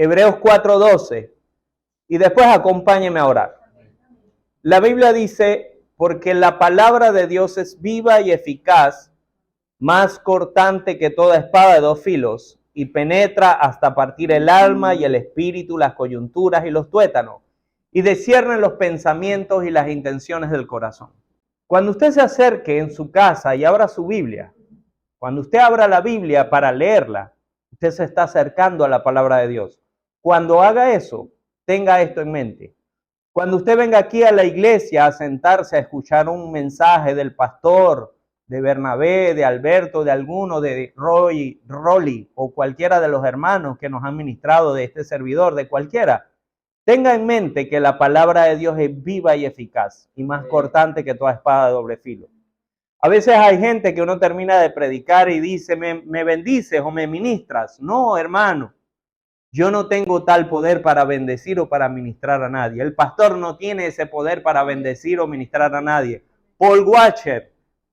Hebreos 4:12, y después acompáñeme a orar. La Biblia dice, porque la palabra de Dios es viva y eficaz, más cortante que toda espada de dos filos, y penetra hasta partir el alma y el espíritu, las coyunturas y los tuétanos, y discierne los pensamientos y las intenciones del corazón. Cuando usted se acerque en su casa y abra su Biblia, cuando usted abra la Biblia para leerla, usted se está acercando a la palabra de Dios. Cuando haga eso, tenga esto en mente. Cuando usted venga aquí a la iglesia a sentarse a escuchar un mensaje del pastor, de Bernabé, de Alberto, de alguno, de Rolly o cualquiera de los hermanos que nos han ministrado, de este servidor, de cualquiera, tenga en mente que la palabra de Dios es viva y eficaz y más cortante que toda espada de doble filo. A veces hay gente que uno termina de predicar y dice, me bendices o me ministras. No, hermano, yo no tengo tal poder para bendecir o para ministrar a nadie. El pastor no tiene ese poder para bendecir o ministrar a nadie. Paul Washer,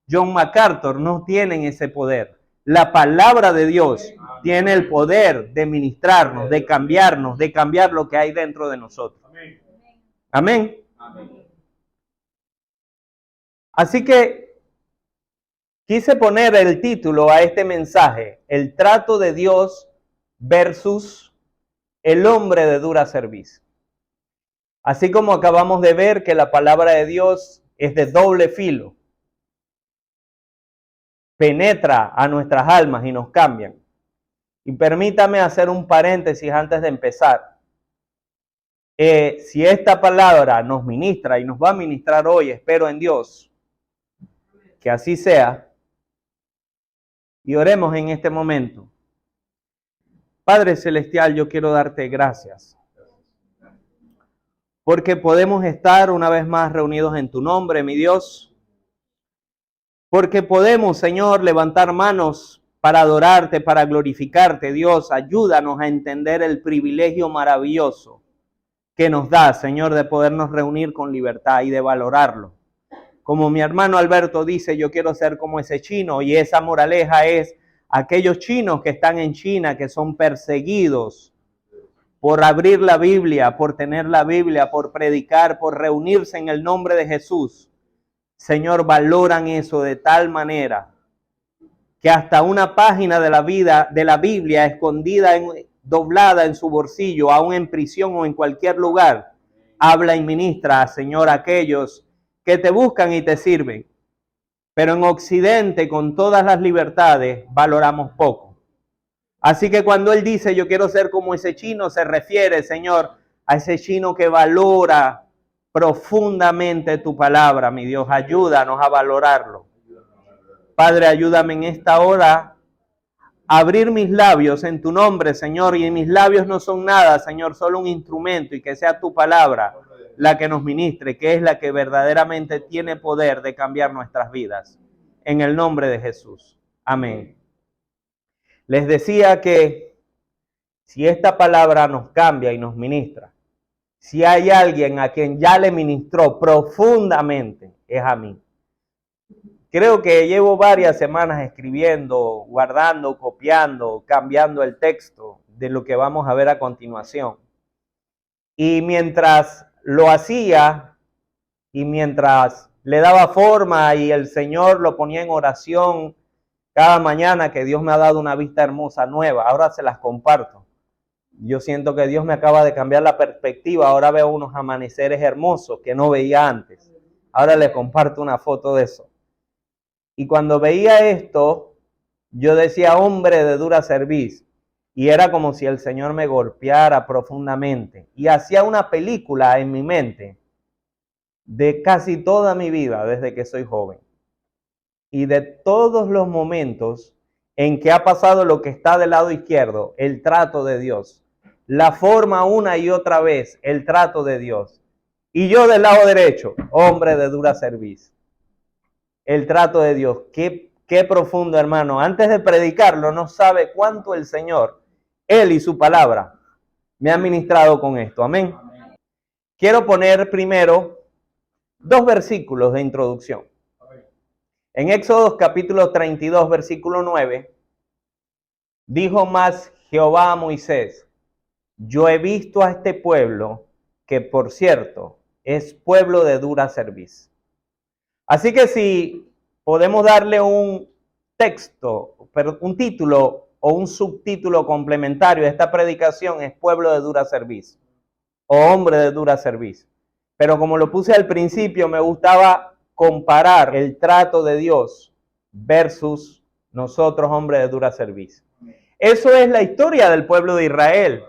John MacArthur no tienen ese poder. La palabra de Dios tiene el poder de ministrarnos, de cambiarnos, de cambiar lo que hay dentro de nosotros. Amén. Así que quise poner el título a este mensaje, el trato de Dios versus el hombre de dura cerviz. Así como acabamos de ver que la palabra de Dios es de doble filo, penetra a nuestras almas y nos cambian. Y permítame hacer un paréntesis antes de empezar. Si esta palabra nos ministra y nos va a ministrar hoy, espero en Dios, que así sea, y oremos en este momento. Padre Celestial, yo quiero darte gracias, porque podemos estar una vez más reunidos en tu nombre, mi Dios, porque podemos, Señor, levantar manos para adorarte, para glorificarte. Dios, ayúdanos a entender el privilegio maravilloso que nos da, Señor, de podernos reunir con libertad y de valorarlo. Como mi hermano Alberto dice, yo quiero ser como ese chino, y esa moraleja es aquellos chinos que están en China, que son perseguidos por abrir la Biblia, por tener la Biblia, por predicar, por reunirse en el nombre de Jesús. Señor, valoran eso de tal manera que hasta una página de la Biblia escondida, doblada en su bolsillo, aún en prisión o en cualquier lugar, habla y ministra, Señor, a aquellos que te buscan y te sirven. Pero en Occidente, con todas las libertades, valoramos poco. Así que cuando Él dice, yo quiero ser como ese chino, se refiere, Señor, a ese chino que valora profundamente tu palabra, mi Dios. Ayúdanos a valorarlo. Padre, ayúdame en esta hora a abrir mis labios en tu nombre, Señor. Y mis labios no son nada, Señor, solo un instrumento, y que sea tu palabra la que nos ministre, que es la que verdaderamente tiene poder de cambiar nuestras vidas. En el nombre de Jesús. Amén. Les decía que si esta palabra nos cambia y nos ministra, si hay alguien a quien ya le ministró profundamente, es a mí. Creo que llevo varias semanas escribiendo, guardando, copiando, cambiando el texto de lo que vamos a ver a continuación. Y mientras lo hacía y mientras le daba forma y el Señor lo ponía en oración cada mañana, que Dios me ha dado una vista hermosa nueva, ahora se las comparto. Yo siento que Dios me acaba de cambiar la perspectiva, ahora veo unos amaneceres hermosos que no veía antes. Ahora les comparto una foto de eso. Y cuando veía esto, yo decía, hombre de dura cerviz, y era como si el Señor me golpeara profundamente. Y hacía una película en mi mente de casi toda mi vida desde que soy joven. Y de todos los momentos en que ha pasado lo que está del lado izquierdo, el trato de Dios. La forma una y otra vez, el trato de Dios. Y yo del lado derecho, hombre de dura cerviz. El trato de Dios. Qué profundo, hermano. Antes de predicarlo, no sabe cuánto el Señor, Él y su palabra, me ha ministrado con esto. Amén. Quiero poner primero 2 versículos de introducción. En Éxodo capítulo 32, versículo 9, dijo más Jehová a Moisés, yo he visto a este pueblo, que por cierto, es pueblo de dura cerviz. Así que si podemos darle un texto, pero un título o un subtítulo complementario a esta predicación, es pueblo de dura cerviz o hombre de dura cerviz. Pero como lo puse al principio, me gustaba comparar el trato de Dios versus nosotros, hombres de dura cerviz. Eso es la historia del pueblo de Israel.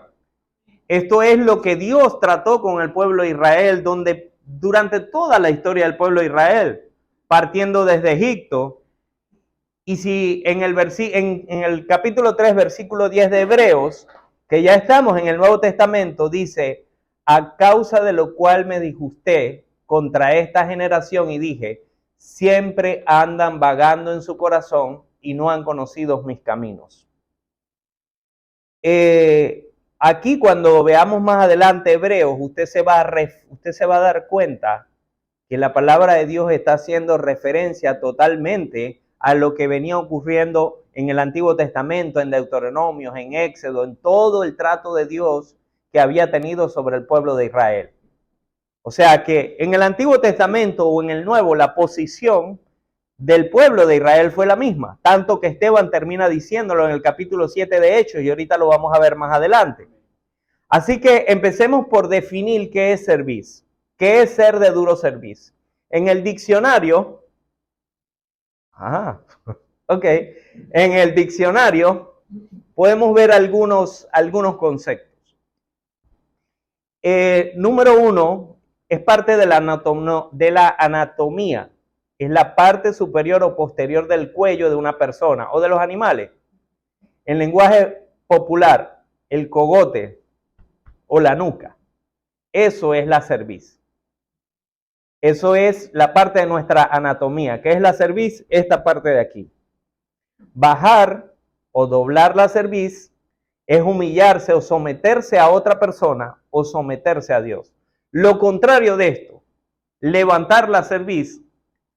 Esto es lo que Dios trató con el pueblo de Israel, donde durante toda la historia del pueblo de Israel, partiendo desde Egipto, y si en el capítulo 3, versículo 10 de Hebreos, que ya estamos en el Nuevo Testamento, dice, a causa de lo cual me disgusté contra esta generación y dije, siempre andan vagando en su corazón y no han conocido mis caminos. Aquí cuando veamos más adelante Hebreos, usted se va a dar cuenta que la palabra de Dios está haciendo referencia totalmente a lo que venía ocurriendo en el Antiguo Testamento, en Deuteronomios, en Éxodo, en todo el trato de Dios que había tenido sobre el pueblo de Israel. O sea que en el Antiguo Testamento o en el Nuevo, la posición del pueblo de Israel fue la misma, tanto que Esteban termina diciéndolo en el capítulo 7 de Hechos, y ahorita lo vamos a ver más adelante. Así que empecemos por definir qué es cerviz, qué es ser de duro cerviz. En el diccionario, en el diccionario podemos ver algunos conceptos. Número 1, es parte de la anatomía. Es la parte superior o posterior del cuello de una persona o de los animales. En lenguaje popular, el cogote o la nuca. Eso es la cerviz. Eso es la parte de nuestra anatomía. ¿Qué es la cerviz? Esta parte de aquí. Bajar o doblar la cerviz es humillarse o someterse a otra persona o someterse a Dios. Lo contrario de esto, levantar la cerviz,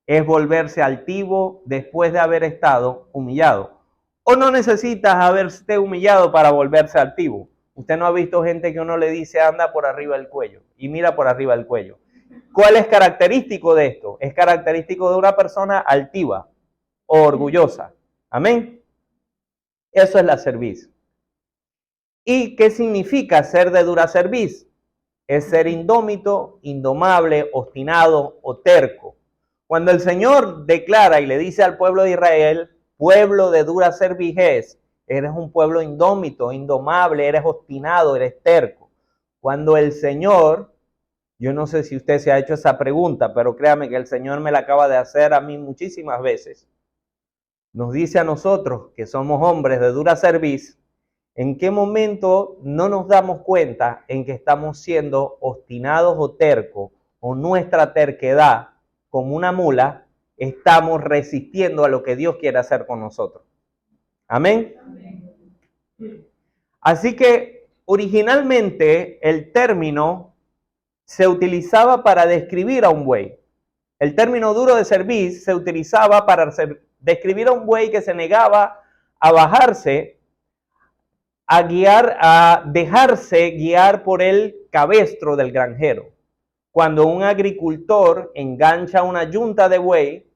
es volverse altivo después de haber estado humillado. O no necesitas haberse humillado para volverse altivo. Usted no ha visto gente que uno le dice anda por arriba del cuello y mira por arriba del cuello. ¿Cuál es característico de esto? Es característico de una persona altiva o orgullosa. Amén. Eso es la cerviz. ¿Y qué significa ser de dura cerviz? Es ser indómito, indomable, obstinado o terco. Cuando el Señor declara y le dice al pueblo de Israel, pueblo de dura cerviz eres un pueblo indómito, indomable, eres obstinado, eres terco. Cuando el Señor, yo no sé si usted se ha hecho esa pregunta, pero créame que el Señor me la acaba de hacer a mí muchísimas veces. Nos dice a nosotros que somos hombres de dura cerviz, ¿en qué momento no nos damos cuenta en que estamos siendo obstinados o tercos o nuestra terquedad como una mula, estamos resistiendo a lo que Dios quiere hacer con nosotros? Amén. Así que originalmente el término se utilizaba para describir a un buey. El término duro de cerviz se utilizaba para describir a un buey que se negaba a bajarse, a dejarse guiar por el cabestro del granjero. Cuando un agricultor engancha una yunta de buey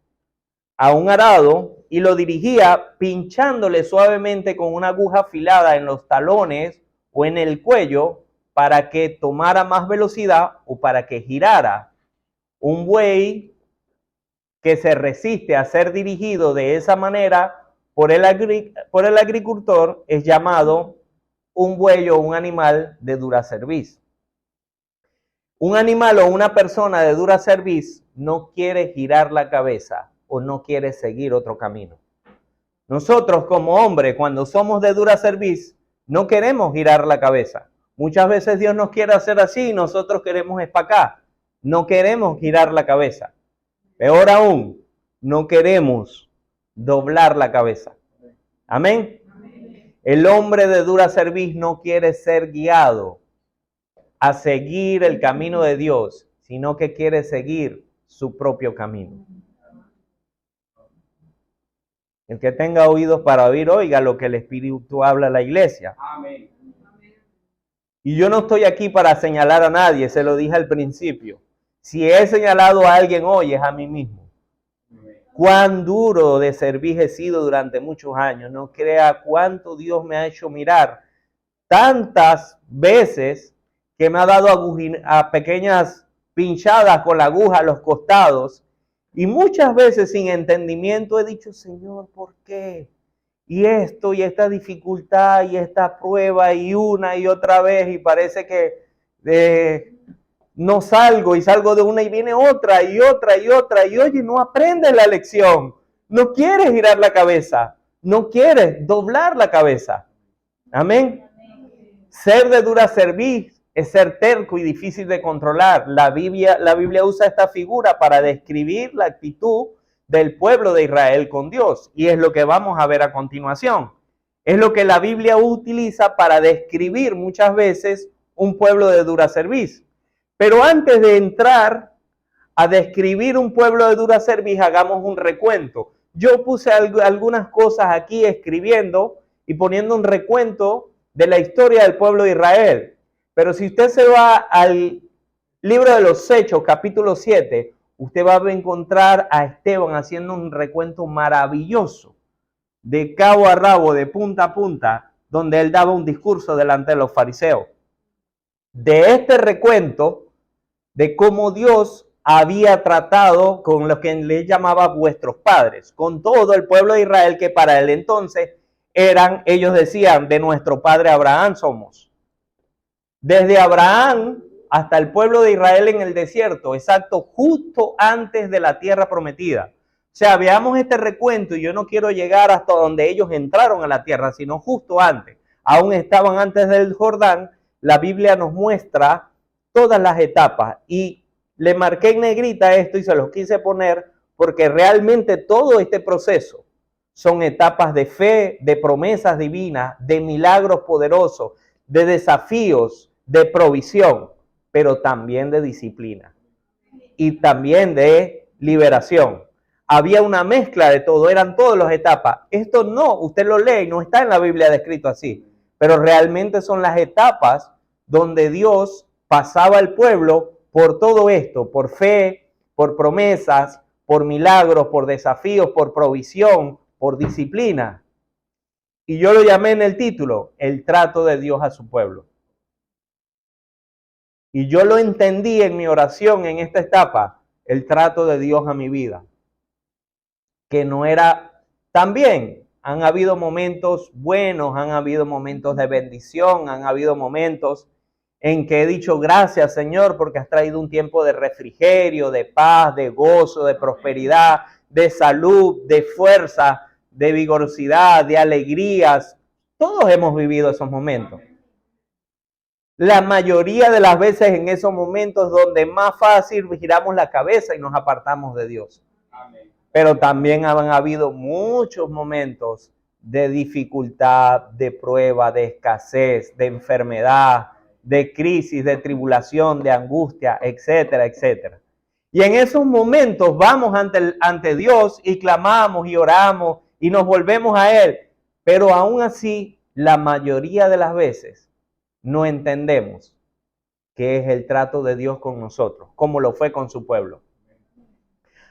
a un arado y lo dirigía pinchándole suavemente con una aguja afilada en los talones o en el cuello para que tomara más velocidad o para que girara. Un buey que se resiste a ser dirigido de esa manera por el agricultor es llamado un buey o un animal de dura cerviz. Un animal o una persona de dura cerviz no quiere girar la cabeza o no quiere seguir otro camino. Nosotros como hombres, cuando somos de dura cerviz, no queremos girar la cabeza. Muchas veces Dios nos quiere hacer así y nosotros queremos es para acá. No queremos girar la cabeza. Peor aún, no queremos doblar la cabeza. Amén. El hombre de dura cerviz no quiere ser guiado a seguir el camino de Dios, sino que quiere seguir su propio camino. El que tenga oídos para oír, oiga lo que el Espíritu habla a la iglesia. Amén. Y yo no estoy aquí para señalar a nadie, se lo dije al principio. Si he señalado a alguien hoy es a mí mismo. Cuán duro de servir he sido durante muchos años. No crea cuánto Dios me ha hecho mirar tantas veces que me ha dado a pequeñas pinchadas con la aguja a los costados. Y muchas veces sin entendimiento he dicho, Señor, ¿por qué? Y esto, y esta dificultad, y esta prueba, y una y otra vez, y parece que no salgo, y salgo de una y viene otra, y otra, y otra, y oye, no aprendes la lección, no quieres girar la cabeza, no quieres doblar la cabeza. Amén. Ser de dura cerviz es ser terco y difícil de controlar. La Biblia usa esta figura para describir la actitud del pueblo de Israel con Dios. Y es lo que vamos a ver a continuación. Es lo que la Biblia utiliza para describir muchas veces un pueblo de dura cerviz. Pero antes de entrar a describir un pueblo de dura cerviz, hagamos un recuento. Yo puse algunas cosas aquí escribiendo y poniendo un recuento de la historia del pueblo de Israel. Pero si usted se va al libro de los Hechos, capítulo 7, usted va a encontrar a Esteban haciendo un recuento maravilloso, de cabo a rabo, de punta a punta, donde él daba un discurso delante de los fariseos. De este recuento, de cómo Dios había tratado con lo que le llamaba vuestros padres, con todo el pueblo de Israel, que para él entonces ellos decían, de nuestro padre Abraham somos. Desde Abraham hasta el pueblo de Israel en el desierto, exacto, justo antes de la tierra prometida. O sea, veamos este recuento, y yo no quiero llegar hasta donde ellos entraron a la tierra, sino justo antes. Aún estaban antes del Jordán. La Biblia nos muestra todas las etapas, y le marqué en negrita esto y se los quise poner porque realmente todo este proceso son etapas de fe, de promesas divinas, de milagros poderosos, de desafíos, de provisión, pero también de disciplina y también de liberación. Había una mezcla de todo, eran todas las etapas. Esto no, usted lo lee, no está en la Biblia descrito así, pero realmente son las etapas donde Dios pasaba al pueblo por todo esto, por fe, por promesas, por milagros, por desafíos, por provisión, por disciplina. Y yo lo llamé en el título, el trato de Dios a su pueblo. Y yo lo entendí en mi oración en esta etapa, el trato de Dios a mi vida. Que no era, también han habido momentos buenos, han habido momentos de bendición, han habido momentos en que he dicho gracias, Señor, porque has traído un tiempo de refrigerio, de paz, de gozo, de prosperidad, de salud, de fuerza, de vigorosidad, de alegrías. Todos hemos vivido esos momentos. La mayoría de las veces en esos momentos donde más fácil giramos la cabeza y nos apartamos de Dios. Amén. Pero también han habido muchos momentos de dificultad, de prueba, de escasez, de enfermedad, de crisis, de tribulación, de angustia, etcétera, etcétera. Y en esos momentos vamos ante Dios y clamamos y oramos y nos volvemos a Él. Pero aún así, la mayoría de las veces no entendemos qué es el trato de Dios con nosotros, como lo fue con su pueblo.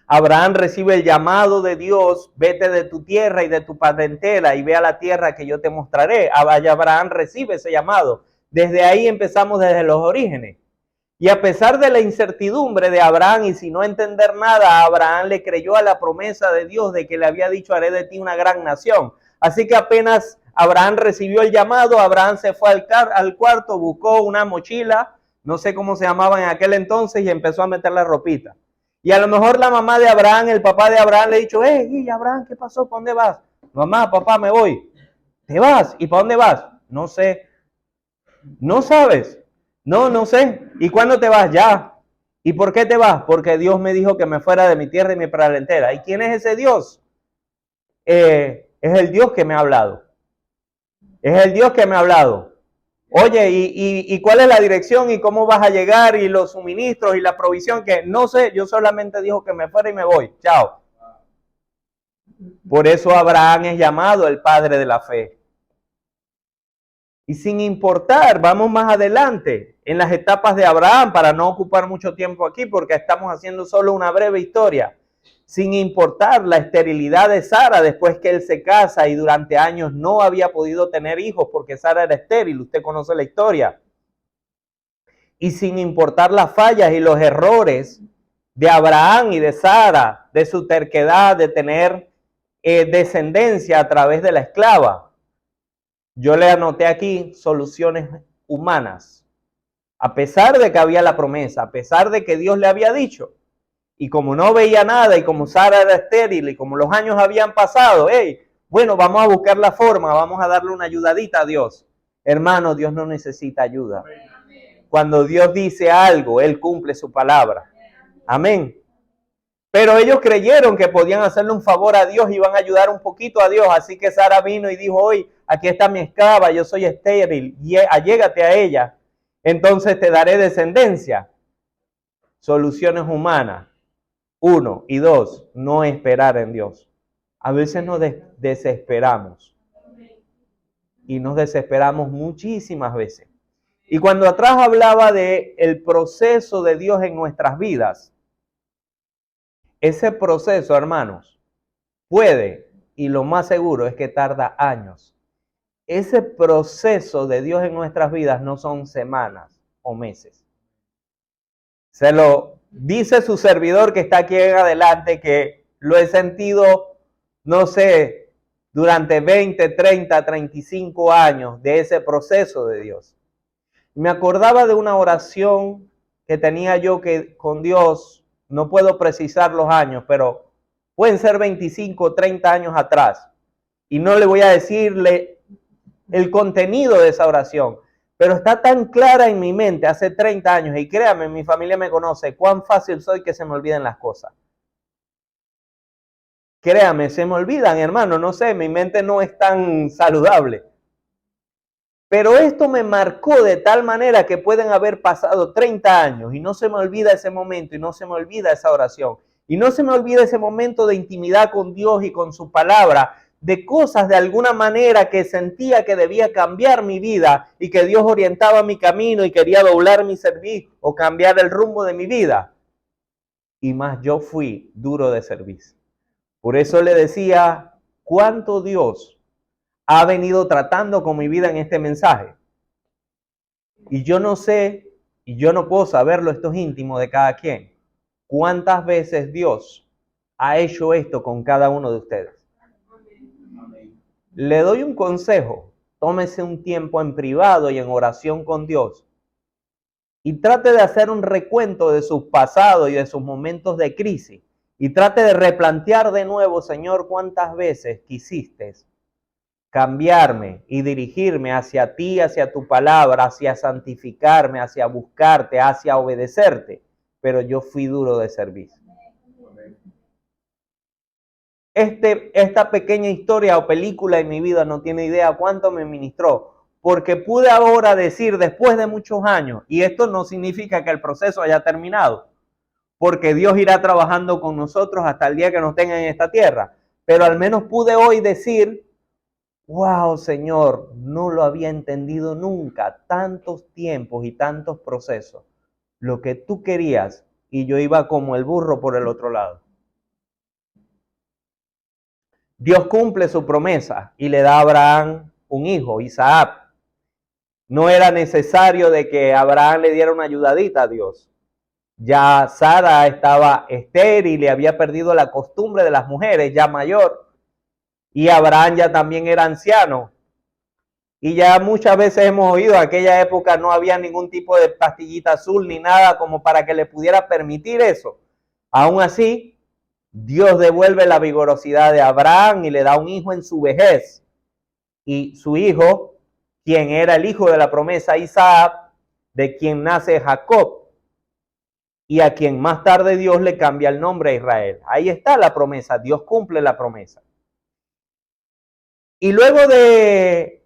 Abraham recibe el llamado de Dios, vete de tu tierra y de tu parentela y ve a la tierra que yo te mostraré. Abraham recibe ese llamado. Desde ahí empezamos desde los orígenes. Y a pesar de la incertidumbre de Abraham y sin no entender nada, Abraham le creyó a la promesa de Dios de que le había dicho, haré de ti una gran nación. Así que apenas Abraham recibió el llamado, Abraham se fue al cuarto, buscó una mochila, no sé cómo se llamaba en aquel entonces, y empezó a meter la ropita. Y a lo mejor la mamá de Abraham, el papá de Abraham le ha dicho, Abraham, ¿qué pasó? ¿Para dónde vas? Mamá, papá, me voy. ¿Te vas? ¿Y para dónde vas? No sé. ¿No sabes? No sé. ¿Y cuándo te vas? Ya. ¿Y por qué te vas? Porque Dios me dijo que me fuera de mi tierra y mi parentela. ¿Y quién es ese Dios? Es el Dios que me ha hablado. Es el Dios que me ha hablado. Oye, ¿y cuál es la dirección? ¿Y cómo vas a llegar? ¿Y los suministros? ¿Y la provisión? Que no sé, yo solamente dijo que me fuera y me voy. Chao. Por eso Abraham es llamado el padre de la fe. Y sin importar, vamos más adelante en las etapas de Abraham, para no ocupar mucho tiempo aquí, porque estamos haciendo solo una breve historia. Sin importar la esterilidad de Sara después que él se casa y durante años no había podido tener hijos porque Sara era estéril, usted conoce la historia. Y sin importar las fallas y los errores de Abraham y de Sara, de su terquedad de tener descendencia a través de la esclava, yo le anoté aquí soluciones humanas. A pesar de que había la promesa, a pesar de que Dios le había dicho, y como no veía nada, y como Sara era estéril, y como los años habían pasado, bueno, vamos a buscar la forma, vamos a darle una ayudadita a Dios. Hermano, Dios no necesita ayuda. Cuando Dios dice algo, Él cumple su palabra. Amén. Pero ellos creyeron que podían hacerle un favor a Dios y iban a ayudar un poquito a Dios. Así que Sara vino y dijo, hoy, aquí está mi esclava, yo soy estéril, allégate a ella, entonces te daré descendencia. Soluciones humanas. 1 y 2, no esperar en Dios. A veces nos desesperamos. Y nos desesperamos muchísimas veces. Y cuando atrás hablaba de el proceso de Dios en nuestras vidas, ese proceso, hermanos, puede, y lo más seguro es que tarda años. Ese proceso de Dios en nuestras vidas no son semanas o meses. Se lo dice su servidor que está aquí en adelante, que lo he sentido, no sé, durante 20, 30, 35 años de ese proceso de Dios. Me acordaba de una oración que tenía yo con Dios, no puedo precisar los años, pero pueden ser 25, 30 años atrás. Y no le voy a decirle el contenido de esa oración, pero está tan clara en mi mente hace 30 años, y créame, mi familia me conoce, cuán fácil soy que se me olviden las cosas. Créame, se me olvidan, hermano, no sé, mi mente no es tan saludable. Pero esto me marcó de tal manera que pueden haber pasado 30 años y no se me olvida ese momento y no se me olvida esa oración. Y no se me olvida ese momento de intimidad con Dios y con su palabra, de cosas de alguna manera que sentía que debía cambiar mi vida y que Dios orientaba mi camino y quería doblar mi servicio o cambiar el rumbo de mi vida. Y más yo fui duro de servicio. Por eso le decía, ¿cuánto Dios ha venido tratando con mi vida en este mensaje? Y yo no sé, y yo no puedo saberlo, esto es íntimo de cada quien, cuántas veces Dios ha hecho esto con cada uno de ustedes. Le doy un consejo, tómese un tiempo en privado y en oración con Dios y trate de hacer un recuento de sus pasados y de sus momentos de crisis y trate de replantear de nuevo, Señor, cuántas veces quisiste cambiarme y dirigirme hacia ti, hacia tu palabra, hacia santificarme, hacia buscarte, hacia obedecerte, pero yo fui duro de servicio. Esta pequeña historia o película en mi vida no tiene idea cuánto me ministró, porque pude ahora decir después de muchos años, y esto no significa que el proceso haya terminado, porque Dios irá trabajando con nosotros hasta el día que nos tenga en esta tierra, pero al menos pude hoy decir, wow, Señor, no lo había entendido nunca, tantos tiempos y tantos procesos, lo que tú querías, y yo iba como el burro por el otro lado. Dios cumple su promesa y le da a Abraham un hijo, Isaac. No era necesario de que Abraham le diera una ayudadita a Dios. Ya Sara estaba estéril y había perdido la costumbre de las mujeres, ya mayor. Y Abraham ya también era anciano. Y ya muchas veces hemos oído, en aquella época no había ningún tipo de pastillita azul ni nada como para que le pudiera permitir eso. Aún así, Dios devuelve la vigorosidad de Abraham y le da un hijo en su vejez. Y su hijo, quien era el hijo de la promesa, Isaac, de quien nace Jacob, y a quien más tarde Dios le cambia el nombre a Israel. Ahí está la promesa, Dios cumple la promesa. Y luego de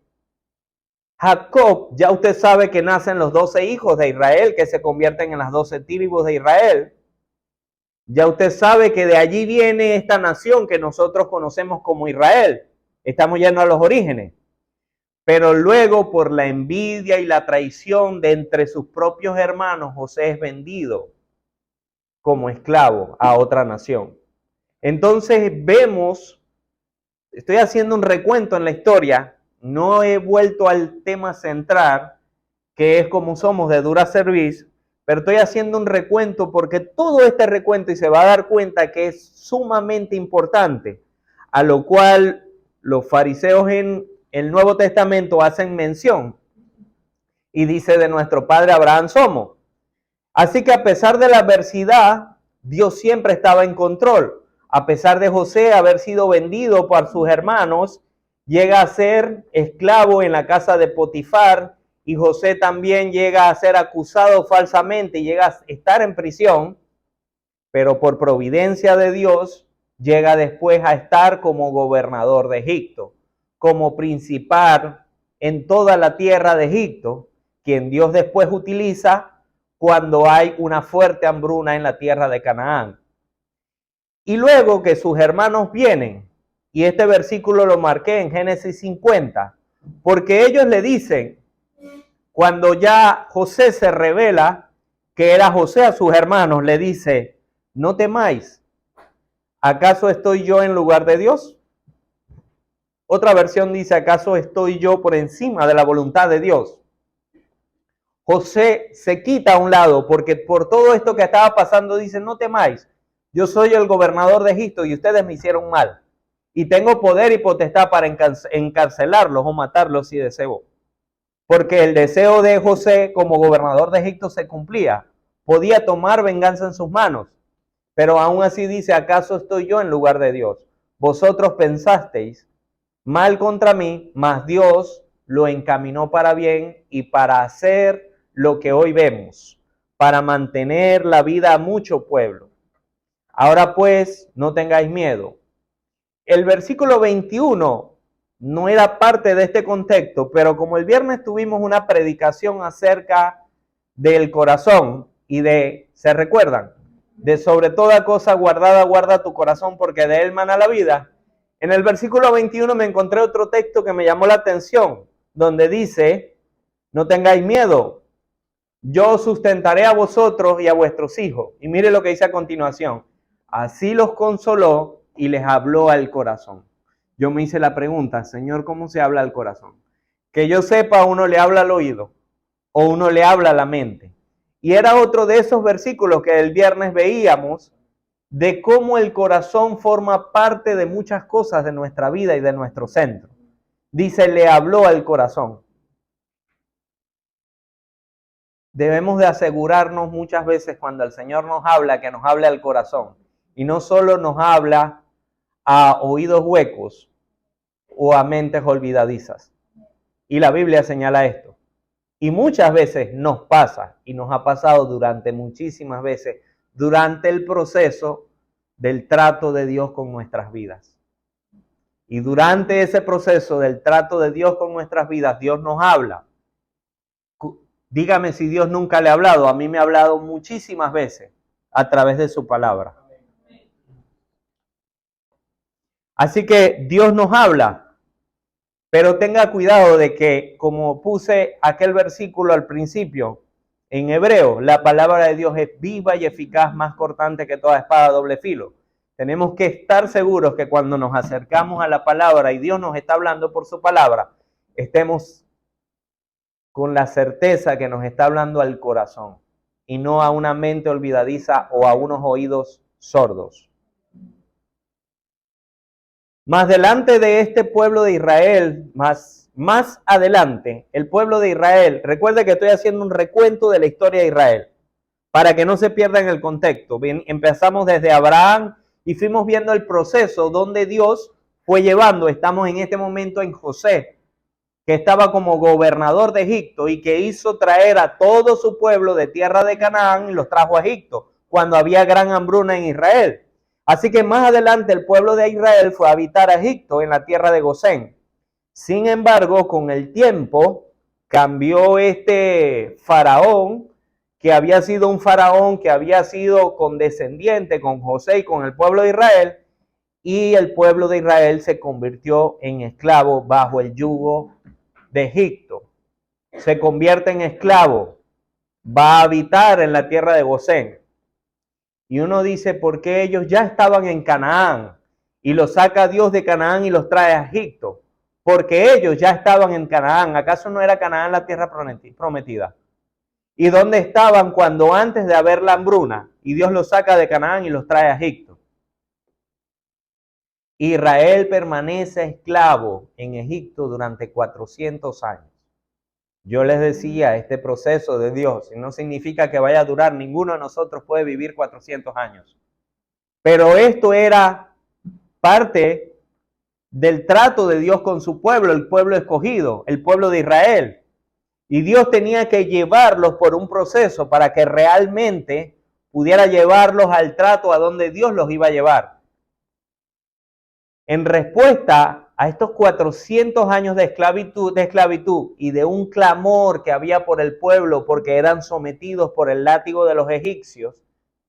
Jacob, ya usted sabe que nacen los 12 hijos de Israel, que se convierten en las 12 tribus de Israel. Ya usted sabe que de allí viene esta nación que nosotros conocemos como Israel. Estamos yendo a los orígenes. Pero luego, por la envidia y la traición de entre sus propios hermanos, José es vendido como esclavo a otra nación. Entonces vemos, estoy haciendo un recuento en la historia, no he vuelto al tema central, que es como somos de dura cerviz, pero estoy haciendo un recuento porque todo este recuento, y se va a dar cuenta que es sumamente importante, a lo cual los fariseos en el Nuevo Testamento hacen mención, y dice: de nuestro padre Abraham somos. Así que a pesar de la adversidad, Dios siempre estaba en control. A pesar de José haber sido vendido por sus hermanos, llega a ser esclavo en la casa de Potifar, y José también llega a ser acusado falsamente y llega a estar en prisión, pero por providencia de Dios llega después a estar como gobernador de Egipto, como principal en toda la tierra de Egipto, quien Dios después utiliza cuando hay una fuerte hambruna en la tierra de Canaán. Y luego que sus hermanos vienen, y este versículo lo marqué en Génesis 50, porque ellos le dicen, cuando ya José se revela que era José a sus hermanos, le dice: no temáis, ¿acaso estoy yo en lugar de Dios? Otra versión dice: ¿acaso estoy yo por encima de la voluntad de Dios? José se quita a un lado porque por todo esto que estaba pasando dice: no temáis, yo soy el gobernador de Egipto y ustedes me hicieron mal. Y tengo poder y potestad para encarcelarlos o matarlos si deseo. Porque el deseo de José como gobernador de Egipto se cumplía. Podía tomar venganza en sus manos. Pero aún así dice: ¿acaso estoy yo en lugar de Dios? Vosotros pensasteis mal contra mí, mas Dios lo encaminó para bien y para hacer lo que hoy vemos, para mantener la vida a mucho pueblo. Ahora pues, no tengáis miedo. El versículo 21 no era parte de este contexto, pero como el viernes tuvimos una predicación acerca del corazón y ¿se recuerdan? De sobre toda cosa guardada, guarda tu corazón porque de él mana la vida. En el versículo 21 me encontré otro texto que me llamó la atención, donde dice: no tengáis miedo, yo sustentaré a vosotros y a vuestros hijos. Y mire lo que dice a continuación: así los consoló y les habló al corazón. Yo me hice la pregunta: Señor, ¿cómo se habla al corazón? Que yo sepa, uno le habla al oído o uno le habla a la mente. Y era otro de esos versículos que el viernes veíamos, de cómo el corazón forma parte de muchas cosas de nuestra vida y de nuestro centro. Dice: le habló al corazón. Debemos de asegurarnos muchas veces cuando el Señor nos habla, que nos hable al corazón. Y no solo nos habla a oídos huecos o a mentes olvidadizas. Y la Biblia señala esto. Y muchas veces nos pasa, y nos ha pasado durante muchísimas veces, durante el proceso del trato de Dios con nuestras vidas. Y durante ese proceso del trato de Dios con nuestras vidas, Dios nos habla. Dígame si Dios nunca le ha hablado. A mí me ha hablado muchísimas veces a través de su palabra. Así que Dios nos habla, pero tenga cuidado de que, como puse aquel versículo al principio, en hebreo, la palabra de Dios es viva y eficaz, más cortante que toda espada de doble filo. Tenemos que estar seguros que cuando nos acercamos a la palabra y Dios nos está hablando por su palabra, estemos con la certeza que nos está hablando al corazón y no a una mente olvidadiza o a unos oídos sordos. Más delante de este pueblo de Israel, más adelante, el pueblo de Israel, recuerde que estoy haciendo un recuento de la historia de Israel, para que no se pierda en el contexto. Bien, empezamos desde Abraham y fuimos viendo el proceso donde Dios fue llevando. Estamos en este momento en José, que estaba como gobernador de Egipto y que hizo traer a todo su pueblo de tierra de Canaán y los trajo a Egipto, cuando había gran hambruna en Israel. Así que más adelante el pueblo de Israel fue a habitar a Egipto en la tierra de Gosén. Sin embargo, con el tiempo cambió este faraón, que había sido un faraón que había sido condescendiente con José y con el pueblo de Israel, y el pueblo de Israel se convirtió en esclavo bajo el yugo de Egipto, se convierte en esclavo, va a habitar en la tierra de Gosén. Y uno dice, ¿por qué ellos ya estaban en Canaán? Y los saca Dios de Canaán y los trae a Egipto. Porque ellos ya estaban en Canaán. ¿Acaso no era Canaán la tierra prometida? ¿Y dónde estaban cuando antes de haber la hambruna? Y Dios los saca de Canaán y los trae a Egipto. Israel permanece esclavo en Egipto durante 400 años. Yo les decía, este proceso de Dios no significa que vaya a durar, ninguno de nosotros puede vivir 400 años. Pero esto era parte del trato de Dios con su pueblo, el pueblo escogido, el pueblo de Israel. Y Dios tenía que llevarlos por un proceso para que realmente pudiera llevarlos al trato a donde Dios los iba a llevar. En respuesta a estos 400 años de esclavitud y de un clamor que había por el pueblo porque eran sometidos por el látigo de los egipcios,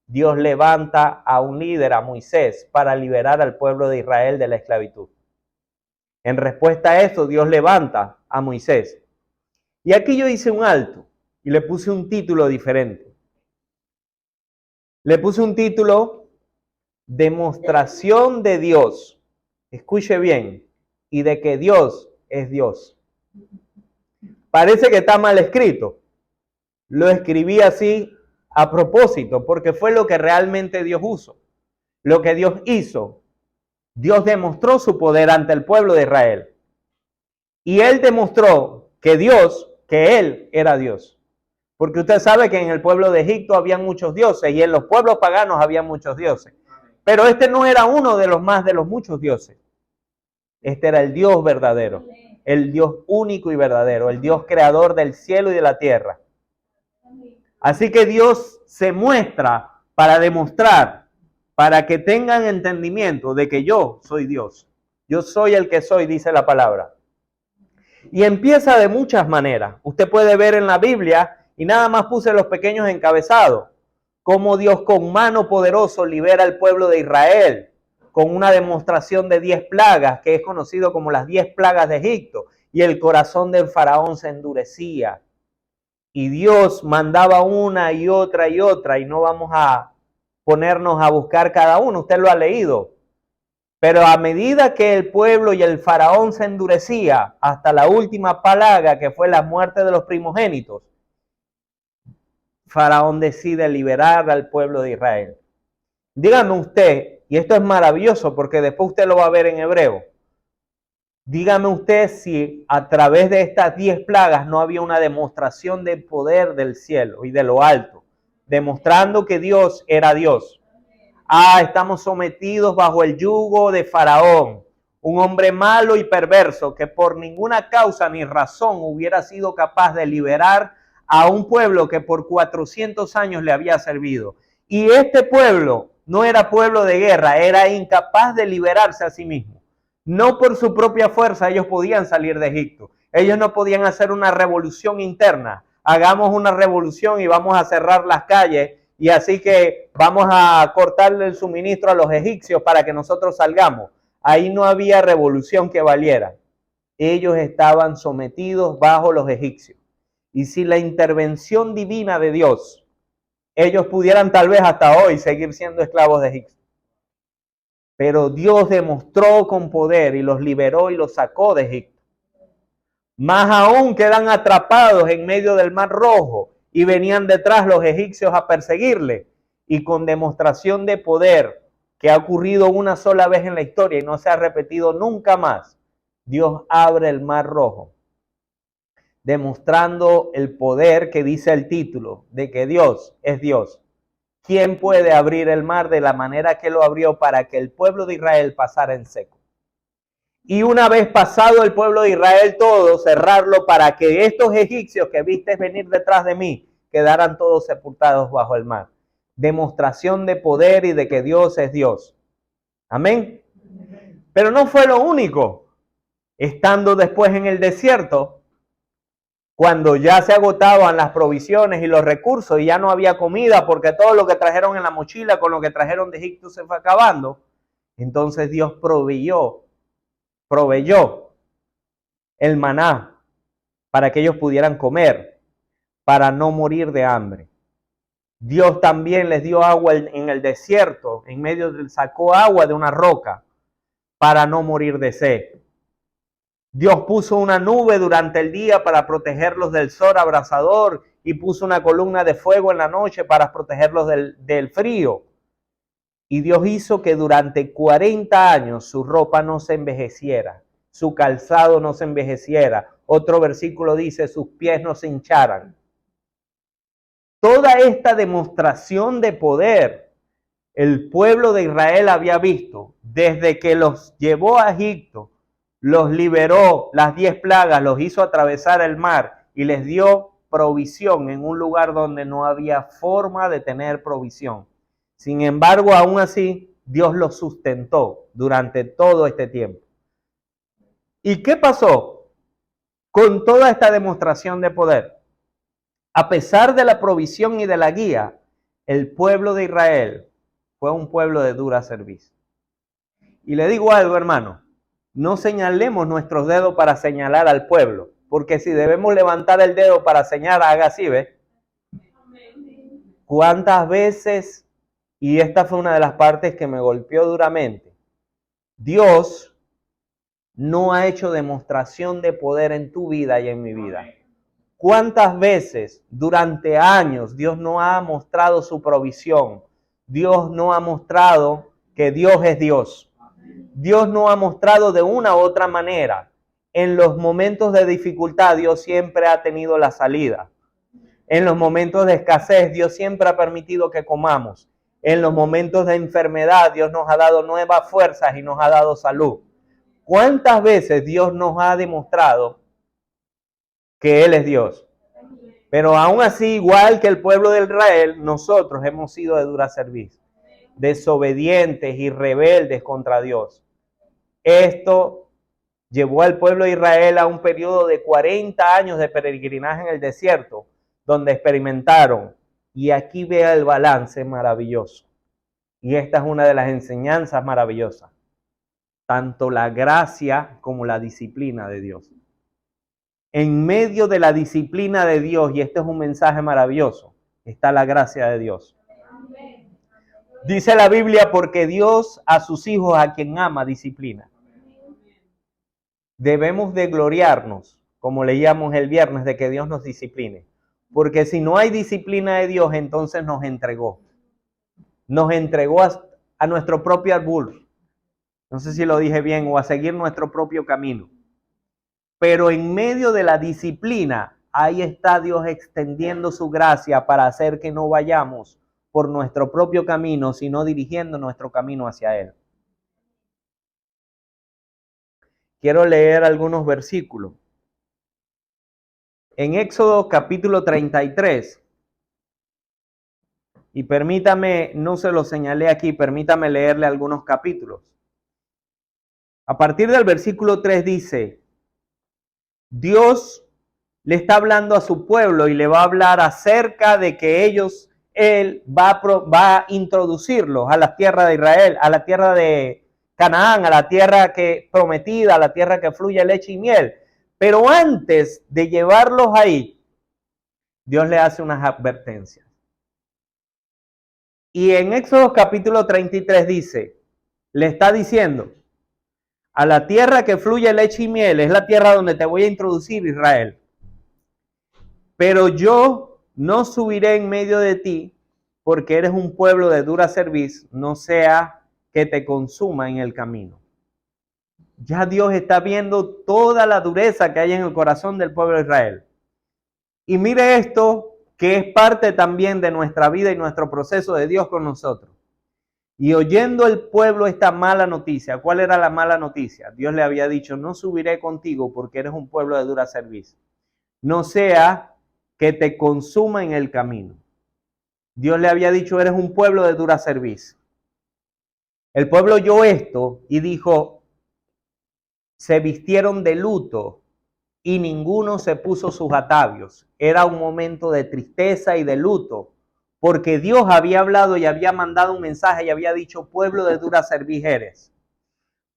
Dios levanta a un líder, a Moisés, para liberar al pueblo de Israel de la esclavitud. En respuesta a eso, Dios levanta a Moisés. Y aquí yo hice un alto y le puse un título diferente. Le puse un título, Demostración de Dios. Escuche bien, y de que Dios es Dios. Parece que está mal escrito. Lo escribí así a propósito, porque fue lo que realmente Dios usó. Lo que Dios hizo. Dios demostró su poder ante el pueblo de Israel. Y Él demostró que Él era Dios. Porque usted sabe que en el pueblo de Egipto había muchos dioses y en los pueblos paganos había muchos dioses. Pero este no era uno de los más de los muchos dioses. Este era el Dios verdadero, el Dios único y verdadero, el Dios creador del cielo y de la tierra. Así que Dios se muestra para demostrar, para que tengan entendimiento de que yo soy Dios. Yo soy el que soy, dice la palabra. Y empieza de muchas maneras. Usted puede ver en la Biblia, y nada más puse los pequeños encabezados, cómo Dios con mano poderosa libera al pueblo de Israel, con una demostración de 10 plagas, que es conocido como las 10 plagas de Egipto, y el corazón del faraón se endurecía. Y Dios mandaba una y otra, y no vamos a ponernos a buscar cada uno, usted lo ha leído. Pero a medida que el pueblo y el faraón se endurecía, hasta la última plaga, que fue la muerte de los primogénitos, Faraón decide liberar al pueblo de Israel. Dígame usted, y esto es maravilloso porque después usted lo va a ver en hebreo. Dígame usted si a través de estas 10 plagas no había una demostración del poder del cielo y de lo alto, demostrando que Dios era Dios. Estamos sometidos bajo el yugo de Faraón, un hombre malo y perverso que por ninguna causa ni razón hubiera sido capaz de liberar a un pueblo que por 400 años le había servido. Y este pueblo no era pueblo de guerra, era incapaz de liberarse a sí mismo. No por su propia fuerza ellos podían salir de Egipto. Ellos no podían hacer una revolución interna. Hagamos una revolución y vamos a cerrar las calles y así que vamos a cortarle el suministro a los egipcios para que nosotros salgamos. Ahí no había revolución que valiera. Ellos estaban sometidos bajo los egipcios. Y sin la intervención divina de Dios, ellos pudieran tal vez hasta hoy seguir siendo esclavos de Egipto. Pero Dios demostró con poder y los liberó y los sacó de Egipto. Más aún quedan atrapados en medio del Mar Rojo y venían detrás los egipcios a perseguirle. Y con demostración de poder que ha ocurrido una sola vez en la historia y no se ha repetido nunca más, Dios abre el Mar Rojo, demostrando el poder que dice el título de que Dios es Dios. ¿Quién puede abrir el mar de la manera que lo abrió para que el pueblo de Israel pasara en seco? Y una vez pasado el pueblo de Israel todo, cerrarlo para que estos egipcios que viste venir detrás de mí quedaran todos sepultados bajo el mar. Demostración de poder y de que Dios es Dios. Amén. Pero no fue lo único. Estando después en el desierto, cuando ya se agotaban las provisiones y los recursos y ya no había comida porque todo lo que trajeron en la mochila con lo que trajeron de Egipto se fue acabando, entonces Dios proveyó el maná para que ellos pudieran comer, para no morir de hambre. Dios también les dio agua en el desierto, sacó agua de una roca para no morir de sed. Dios puso una nube durante el día para protegerlos del sol abrasador y puso una columna de fuego en la noche para protegerlos del frío. Y Dios hizo que durante 40 años su ropa no se envejeciera, su calzado no se envejeciera. Otro versículo dice, sus pies no se hincharan. Toda esta demostración de poder el pueblo de Israel había visto desde que los llevó a Egipto, los liberó, las 10 plagas, los hizo atravesar el mar y les dio provisión en un lugar donde no había forma de tener provisión. Sin embargo, aún así, Dios los sustentó durante todo este tiempo. ¿Y qué pasó con toda esta demostración de poder? A pesar de la provisión y de la guía, el pueblo de Israel fue un pueblo de dura servicio. Y le digo algo, hermano, no señalemos nuestros dedos para señalar al pueblo, porque si debemos levantar el dedo para señalar, haga así, ¿ve? ¿Cuántas veces? Y esta fue una de las partes que me golpeó duramente. Dios no ha hecho demostración de poder en tu vida y en mi vida. ¿Cuántas veces durante años Dios no ha mostrado su provisión? Dios no ha mostrado que Dios es Dios. Dios no ha mostrado de una u otra manera. En los momentos de dificultad Dios siempre ha tenido la salida. En los momentos de escasez Dios siempre ha permitido que comamos. En los momentos de enfermedad Dios nos ha dado nuevas fuerzas y nos ha dado salud. ¿Cuántas veces Dios nos ha demostrado que Él es Dios? Pero aún así, igual que el pueblo de Israel, nosotros hemos sido de dura servicio, desobedientes y rebeldes contra Dios. Esto llevó al pueblo de Israel a un periodo de 40 años de peregrinaje en el desierto, donde experimentaron. Y aquí vea el balance maravilloso. Y esta es una de las enseñanzas maravillosas. Tanto la gracia como la disciplina de Dios. En medio de la disciplina de Dios, y este es un mensaje maravilloso, está la gracia de Dios. Dice la Biblia, porque Dios a sus hijos, a quien ama, disciplina. Debemos de gloriarnos, como leíamos el viernes, de que Dios nos discipline. Porque si no hay disciplina de Dios, entonces nos entregó. Nos entregó a nuestro propio albur. No sé si lo dije bien, o a seguir nuestro propio camino. Pero en medio de la disciplina, ahí está Dios extendiendo su gracia para hacer que no vayamos por nuestro propio camino, sino dirigiendo nuestro camino hacia Él. Quiero leer algunos versículos. En Éxodo capítulo 33, y permítame, no se lo señalé aquí, permítame leerle algunos capítulos. A partir del versículo 3 dice, Dios le está hablando a su pueblo y le va a hablar acerca de que Él va a introducirlos a la tierra de Israel, a la tierra de Canaán, a la tierra prometida, a la tierra que fluye leche y miel. Pero antes de llevarlos ahí, Dios le hace unas advertencias. Y en Éxodo capítulo 33 dice, le está diciendo, a la tierra que fluye leche y miel, es la tierra donde te voy a introducir, Israel. Pero yo no subiré en medio de ti, porque eres un pueblo de dura cerviz, no sea que te consuma en el camino. Ya Dios está viendo toda la dureza que hay en el corazón del pueblo de Israel. Y mire esto, que es parte también de nuestra vida y nuestro proceso de Dios con nosotros. Y oyendo el pueblo esta mala noticia, ¿cuál era la mala noticia? Dios le había dicho, no subiré contigo porque eres un pueblo de dura cerviz. No sea que te consuma en el camino. Dios le había dicho, eres un pueblo de dura cerviz. El pueblo oyó esto y dijo, se vistieron de luto y ninguno se puso sus atavios. Era un momento de tristeza y de luto, porque Dios había hablado y había mandado un mensaje y había dicho, pueblo de dura cerviz eres.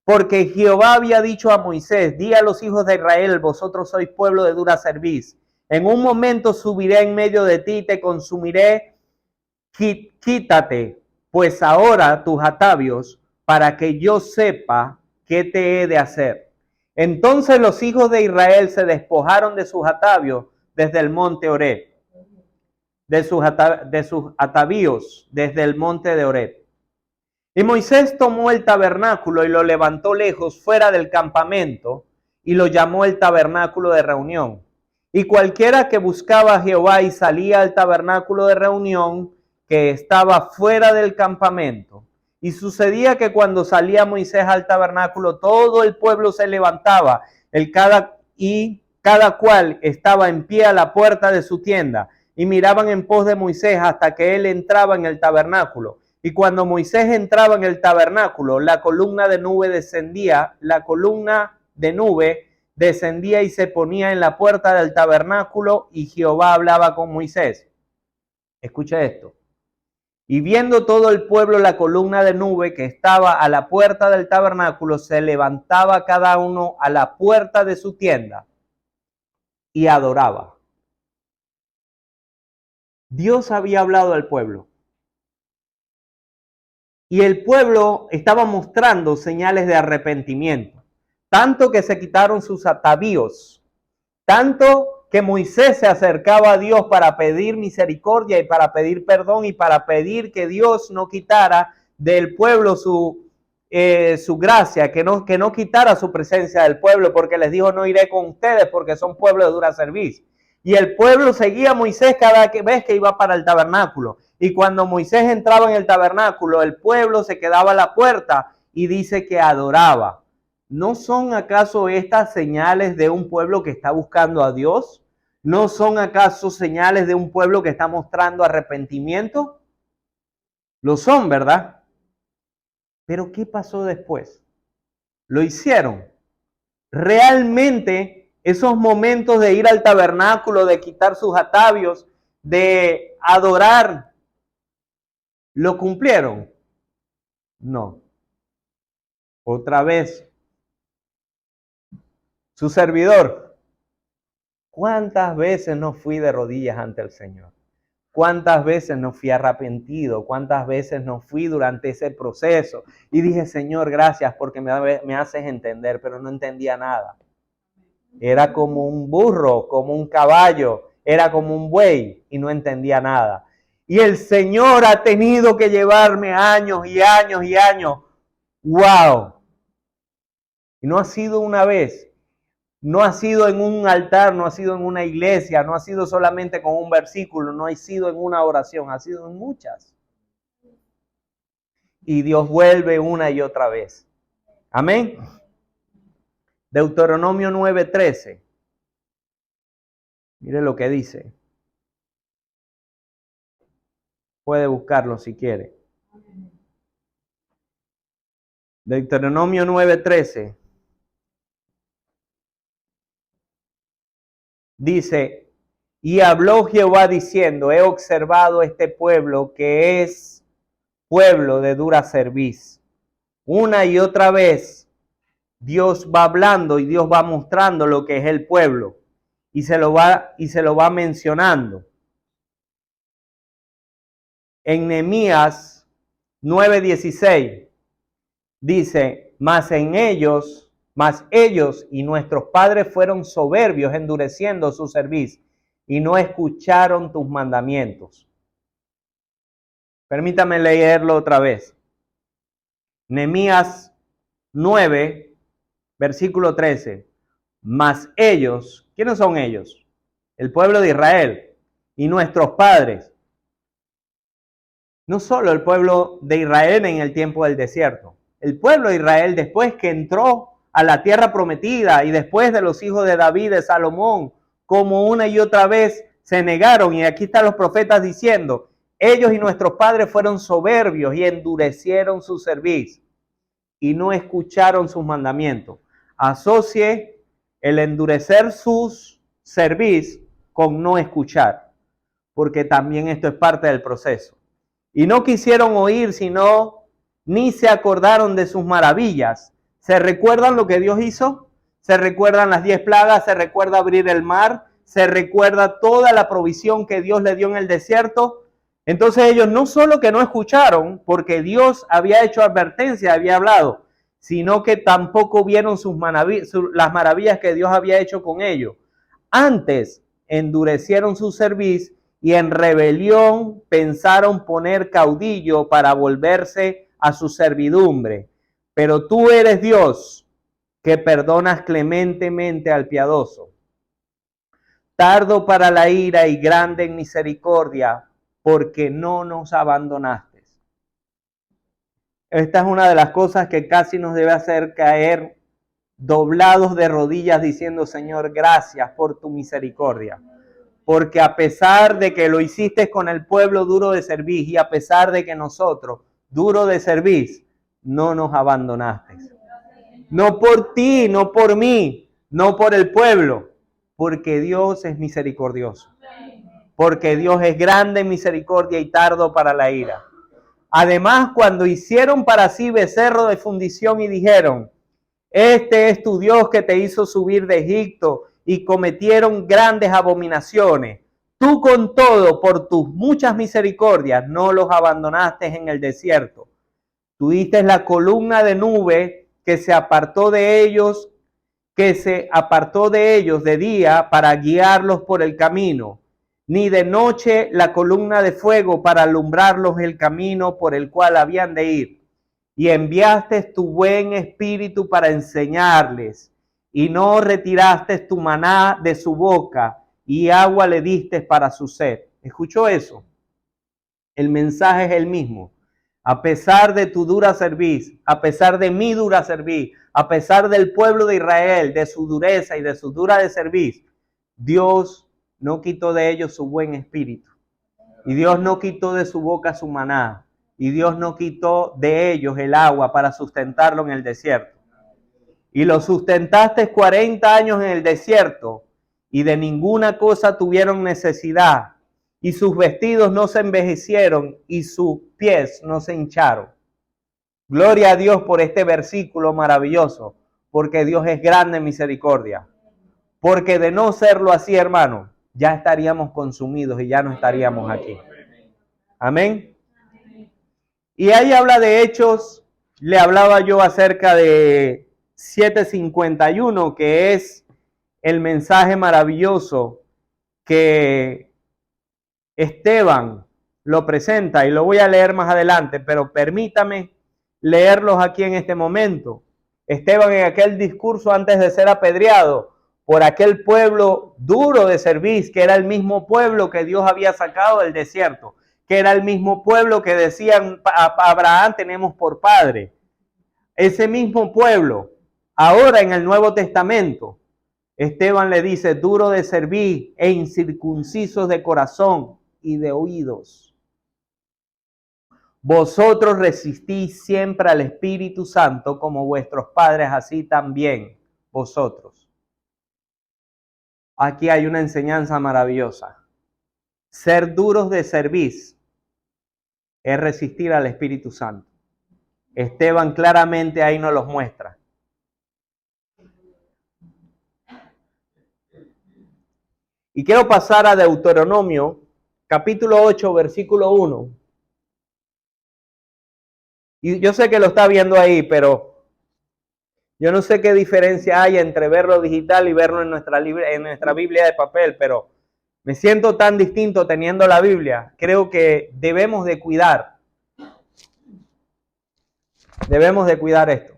Porque Jehová había dicho a Moisés, di a los hijos de Israel, vosotros sois pueblo de dura cerviz. En un momento subiré en medio de ti y te consumiré. Quítate, pues ahora tus atavios, para que yo sepa qué te he de hacer. Entonces los hijos de Israel se despojaron de sus atavios desde el monte Horeb, de sus atavíos desde el monte de Horeb. Y Moisés tomó el tabernáculo y lo levantó lejos fuera del campamento y lo llamó el tabernáculo de reunión. Y cualquiera que buscaba a Jehová y salía al tabernáculo de reunión que estaba fuera del campamento. Y sucedía que cuando salía Moisés al tabernáculo, todo el pueblo se levantaba, cada cual estaba en pie a la puerta de su tienda, y miraban en pos de Moisés hasta que él entraba en el tabernáculo. Y cuando Moisés entraba en el tabernáculo, la columna de nube descendía y se ponía en la puerta del tabernáculo, y Jehová hablaba con Moisés. Escucha esto. Y viendo todo el pueblo la columna de nube que estaba a la puerta del tabernáculo, se levantaba cada uno a la puerta de su tienda y adoraba. Dios había hablado al pueblo. Y el pueblo estaba mostrando señales de arrepentimiento. Tanto que se quitaron sus atavíos. Tanto que Moisés se acercaba a Dios para pedir misericordia y para pedir perdón y para pedir que Dios no quitara del pueblo su gracia, que no quitara su presencia del pueblo, porque les dijo, no iré con ustedes porque son pueblo de dura cerviz. Y el pueblo seguía a Moisés cada vez que iba para el tabernáculo. Y cuando Moisés entraba en el tabernáculo, el pueblo se quedaba a la puerta y dice que adoraba. ¿No son acaso estas señales de un pueblo que está buscando a Dios? ¿No son acaso señales de un pueblo que está mostrando arrepentimiento? Lo son, ¿verdad? Pero ¿qué pasó después? Lo hicieron. Realmente esos momentos de ir al tabernáculo, de quitar sus atavios, de adorar, ¿lo cumplieron? No. Otra vez, su servidor, ¿cuántas veces no fui de rodillas ante el Señor? ¿Cuántas veces no fui arrepentido? ¿Cuántas veces no fui durante ese proceso? Y dije, Señor, gracias porque me haces entender, pero no entendía nada. Era como un burro, como un caballo, era como un buey y no entendía nada. Y el Señor ha tenido que llevarme años y años y años. ¡Wow! Y no ha sido una vez. No ha sido en un altar, no ha sido en una iglesia, no ha sido solamente con un versículo, no ha sido en una oración, ha sido en muchas. Y Dios vuelve una y otra vez. Amén. Deuteronomio 9:13. Mire lo que dice. Puede buscarlo si quiere. Deuteronomio 9:13. Dice, y habló Jehová diciendo, he observado este pueblo que es pueblo de dura cerviz. Una y otra vez Dios va hablando y Dios va mostrando lo que es el pueblo y se lo va mencionando. En Nehemías 9:16 dice, mas ellos y nuestros padres fueron soberbios, endureciendo su cerviz, y no escucharon tus mandamientos. Permítame leerlo otra vez. Nehemías 9, versículo 13. Mas ellos, ¿quiénes son ellos? El pueblo de Israel y nuestros padres. No solo el pueblo de Israel en el tiempo del desierto. El pueblo de Israel después que entró a la tierra prometida y después de los hijos de David, de Salomón, como una y otra vez se negaron. Y aquí están los profetas diciendo, ellos y nuestros padres fueron soberbios y endurecieron su cerviz y no escucharon sus mandamientos. Asocie el endurecer sus cerviz con no escuchar, porque también esto es parte del proceso. Y no quisieron oír, ni se acordaron de sus maravillas, ¿Se recuerdan lo que Dios hizo? ¿Se recuerdan las 10 plagas? ¿Se recuerda abrir el mar? ¿Se recuerda toda la provisión que Dios le dio en el desierto? Entonces ellos no solo que no escucharon, porque Dios había hecho advertencia, había hablado, sino que tampoco vieron las maravillas que Dios había hecho con ellos. Antes endurecieron su cerviz y en rebelión pensaron poner caudillo para volverse a su servidumbre. Pero tú eres Dios, que perdonas clementemente al piadoso, tardo para la ira y grande en misericordia, porque no nos abandonaste. Esta es una de las cosas que casi nos debe hacer caer doblados de rodillas diciendo, Señor, gracias por tu misericordia. Porque a pesar de que lo hiciste con el pueblo duro de servir y a pesar de que nosotros, duro de servir, no nos abandonaste. No por ti, no por mí, no por el pueblo, porque Dios es misericordioso. Porque Dios es grande en misericordia y tardo para la ira. Además, cuando hicieron para sí becerro de fundición y dijeron, este es tu Dios que te hizo subir de Egipto, y cometieron grandes abominaciones. Tú con todo, por tus muchas misericordias, no los abandonaste en el desierto. Tuviste la columna de nube que se apartó de ellos de día para guiarlos por el camino, ni de noche la columna de fuego para alumbrarlos el camino por el cual habían de ir. Y enviaste tu buen espíritu para enseñarles, y no retiraste tu maná de su boca, y agua le diste para su sed. ¿Escuchó eso? El mensaje es el mismo. A pesar de tu dura serviz, a pesar de mi dura serviz, a pesar del pueblo de Israel, de su dureza y de su dura de serviz, Dios no quitó de ellos su buen espíritu. Y Dios no quitó de su boca su maná. Y Dios no quitó de ellos el agua para sustentarlo en el desierto. Y lo sustentaste 40 años en el desierto, y de ninguna cosa tuvieron necesidad, y sus vestidos no se envejecieron, y sus pies no se hincharon. Gloria a Dios por este versículo maravilloso, porque Dios es grande en misericordia. Porque de no serlo así, hermano, ya estaríamos consumidos y ya no estaríamos aquí. Amén. Y ahí habla de Hechos, le hablaba yo acerca de 7:51, que es el mensaje maravilloso que Esteban lo presenta, y lo voy a leer más adelante, pero permítame leerlos aquí en este momento. Esteban, en aquel discurso antes de ser apedreado por aquel pueblo duro de servir, que era el mismo pueblo que Dios había sacado del desierto, que era el mismo pueblo que decían a Abraham tenemos por padre. Ese mismo pueblo, ahora en el Nuevo Testamento, Esteban le dice, duro de servir e incircuncisos de corazón y de oídos. Vosotros resistís siempre al Espíritu Santo como vuestros padres, así también vosotros. Aquí hay una enseñanza maravillosa. Ser duros de servir es resistir al Espíritu Santo. Esteban claramente ahí nos los muestra. Y quiero pasar a Deuteronomio, capítulo 8, versículo 1. Y yo sé que lo está viendo ahí, pero yo no sé qué diferencia hay entre verlo digital y verlo en nuestra Biblia de papel, pero me siento tan distinto teniendo la Biblia. Creo que debemos de cuidar esto.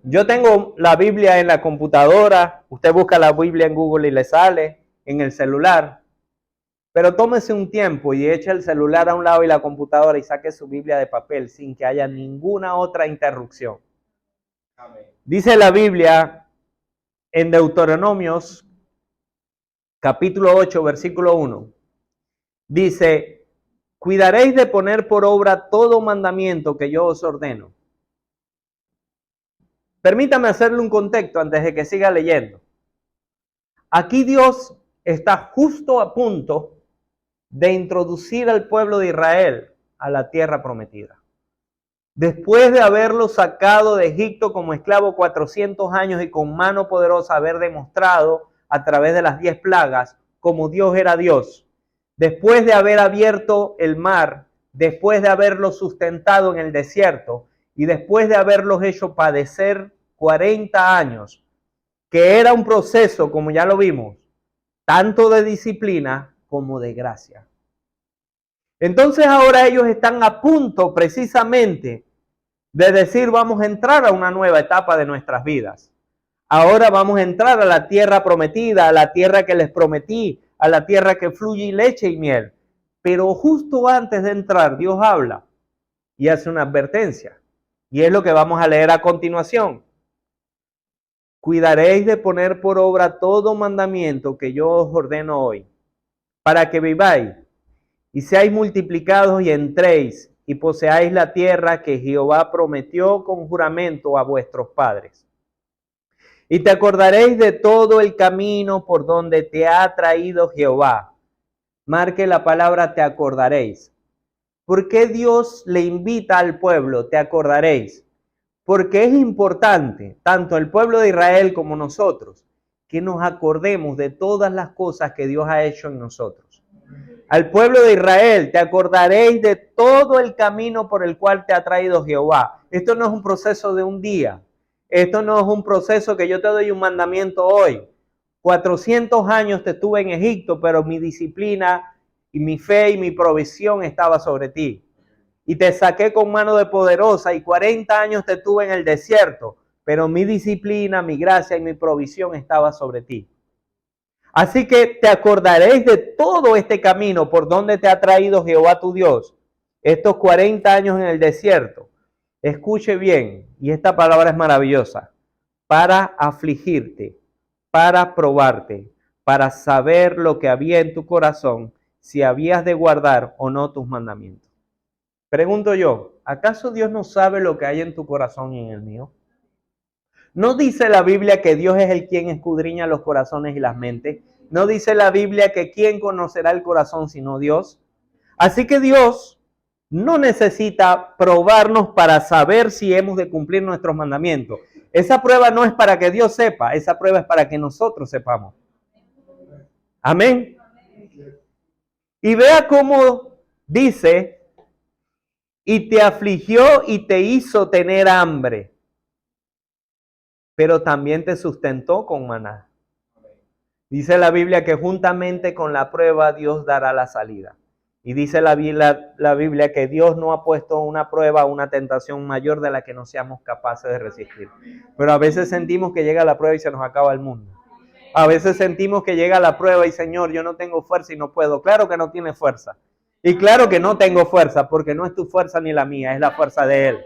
Yo tengo la Biblia en la computadora, usted busca la Biblia en Google y le sale, en el celular, pero tómese un tiempo y eche el celular a un lado y la computadora y saque su Biblia de papel sin que haya ninguna otra interrupción. Amén. Dice la Biblia en Deuteronomios, capítulo 8, versículo 1, dice, cuidaréis de poner por obra todo mandamiento que yo os ordeno. Permítame hacerle un contexto antes de que siga leyendo. Aquí Dios está justo a punto de introducir al pueblo de Israel a la tierra prometida. Después de haberlo sacado de Egipto como esclavo 400 años y con mano poderosa haber demostrado a través de las 10 plagas como Dios era Dios, después de haber abierto el mar, después de haberlo sustentado en el desierto y después de haberlos hecho padecer 40 años, que era un proceso, como ya lo vimos, tanto de disciplina como de gracia. Entonces ahora ellos están a punto precisamente de decir, vamos a entrar a una nueva etapa de nuestras vidas. Ahora vamos a entrar a la tierra prometida, a la tierra que les prometí, a la tierra que fluye leche y miel. Pero justo antes de entrar, Dios habla y hace una advertencia. Y es lo que vamos a leer a continuación. Cuidaréis de poner por obra todo mandamiento que yo os ordeno hoy, para que viváis y seáis multiplicados y entréis y poseáis la tierra que Jehová prometió con juramento a vuestros padres. Y te acordaréis de todo el camino por donde te ha traído Jehová. Marque la palabra te acordaréis. ¿Por qué Dios le invita al pueblo? Te acordaréis. Porque es importante, tanto el pueblo de Israel como nosotros, que nos acordemos de todas las cosas que Dios ha hecho en nosotros. Al pueblo de Israel, te acordaréis de todo el camino por el cual te ha traído Jehová. Esto no es un proceso de un día. Esto no es un proceso que yo te doy un mandamiento hoy. 400 años te estuve en Egipto, pero mi disciplina y mi fe y mi provisión estaba sobre ti. Y te saqué con mano de poderosa y 40 años te tuve en el desierto, pero mi disciplina, mi gracia y mi provisión estaba sobre ti. Así que te acordaréis de todo este camino por donde te ha traído Jehová tu Dios, estos 40 años en el desierto. Escuche bien, y esta palabra es maravillosa, para afligirte, para probarte, para saber lo que había en tu corazón, si habías de guardar o no tus mandamientos. Pregunto yo, ¿acaso Dios no sabe lo que hay en tu corazón y en el mío? ¿No dice la Biblia que Dios es el quien escudriña los corazones y las mentes? ¿No dice la Biblia que quién conocerá el corazón sino Dios? Así que Dios no necesita probarnos para saber si hemos de cumplir nuestros mandamientos. Esa prueba no es para que Dios sepa, esa prueba es para que nosotros sepamos. Amén. Y vea cómo dice, y te afligió y te hizo tener hambre, pero también te sustentó con maná. Dice la Biblia que juntamente con la prueba Dios dará la salida. Y dice la Biblia que Dios no ha puesto una prueba, una tentación mayor de la que no seamos capaces de resistir. Pero a veces sentimos que llega la prueba y se nos acaba el mundo. A veces sentimos que llega la prueba y Señor, yo no tengo fuerza y no puedo. Claro que no tiene fuerza. Y claro que no tengo fuerza, porque no es tu fuerza ni la mía, es la fuerza de Él.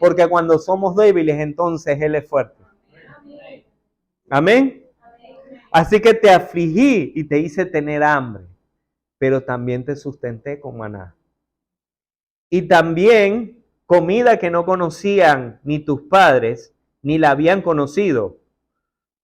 Porque cuando somos débiles, entonces Él es fuerte. Amén. Así que te afligí y te hice tener hambre, pero también te sustenté con maná. Y también comida que no conocían ni tus padres, ni la habían conocido,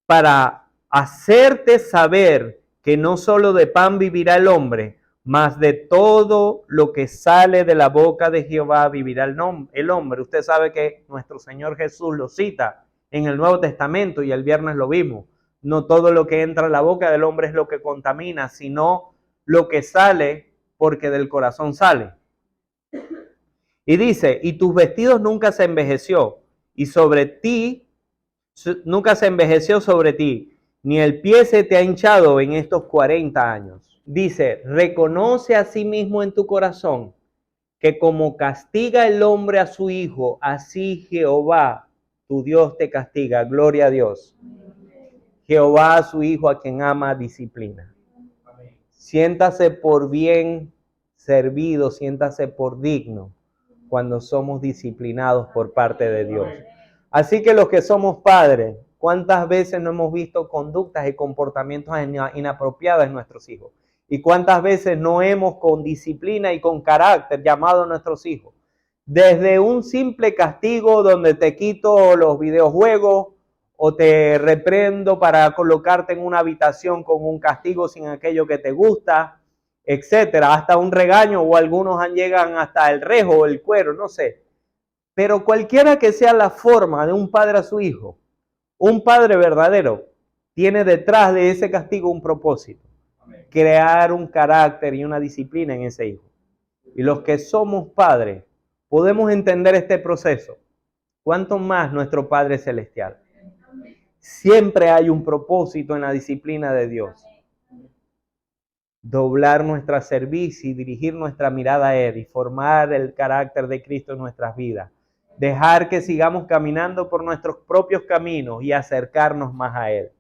para hacerte saber que no solo de pan vivirá el hombre, mas de todo lo que sale de la boca de Jehová vivirá el hombre. Usted sabe que nuestro Señor Jesús lo cita en el Nuevo Testamento y el viernes lo vimos. No todo lo que entra a la boca del hombre es lo que contamina, sino lo que sale porque del corazón sale. Y dice, y tus vestidos nunca se envejeció, y sobre ti, nunca se envejeció sobre ti, ni el pie se te ha hinchado en estos 40 años. Dice, reconoce a sí mismo en tu corazón que como castiga el hombre a su hijo, así Jehová, tu Dios, te castiga. Gloria a Dios. Jehová a su hijo a quien ama disciplina. Siéntase por bien servido, siéntase por digno cuando somos disciplinados por parte de Dios. Así que los que somos padres, ¿cuántas veces no hemos visto conductas y comportamientos inapropiados en nuestros hijos? ¿Y cuántas veces no hemos con disciplina y con carácter llamado a nuestros hijos? Desde un simple castigo donde te quito los videojuegos o te reprendo para colocarte en una habitación con un castigo sin aquello que te gusta, etcétera, hasta un regaño, o algunos llegan hasta el rejo o el cuero, no sé. Pero cualquiera que sea la forma de un padre a su hijo, un padre verdadero tiene detrás de ese castigo un propósito. Amén. Crear un carácter y una disciplina en ese hijo. Y los que somos padres podemos entender este proceso. ¿Cuánto más nuestro Padre Celestial? Siempre hay un propósito en la disciplina de Dios. Doblar nuestra cerviz y dirigir nuestra mirada a Él y formar el carácter de Cristo en nuestras vidas. Dejar que sigamos caminando por nuestros propios caminos y acercarnos más a Él.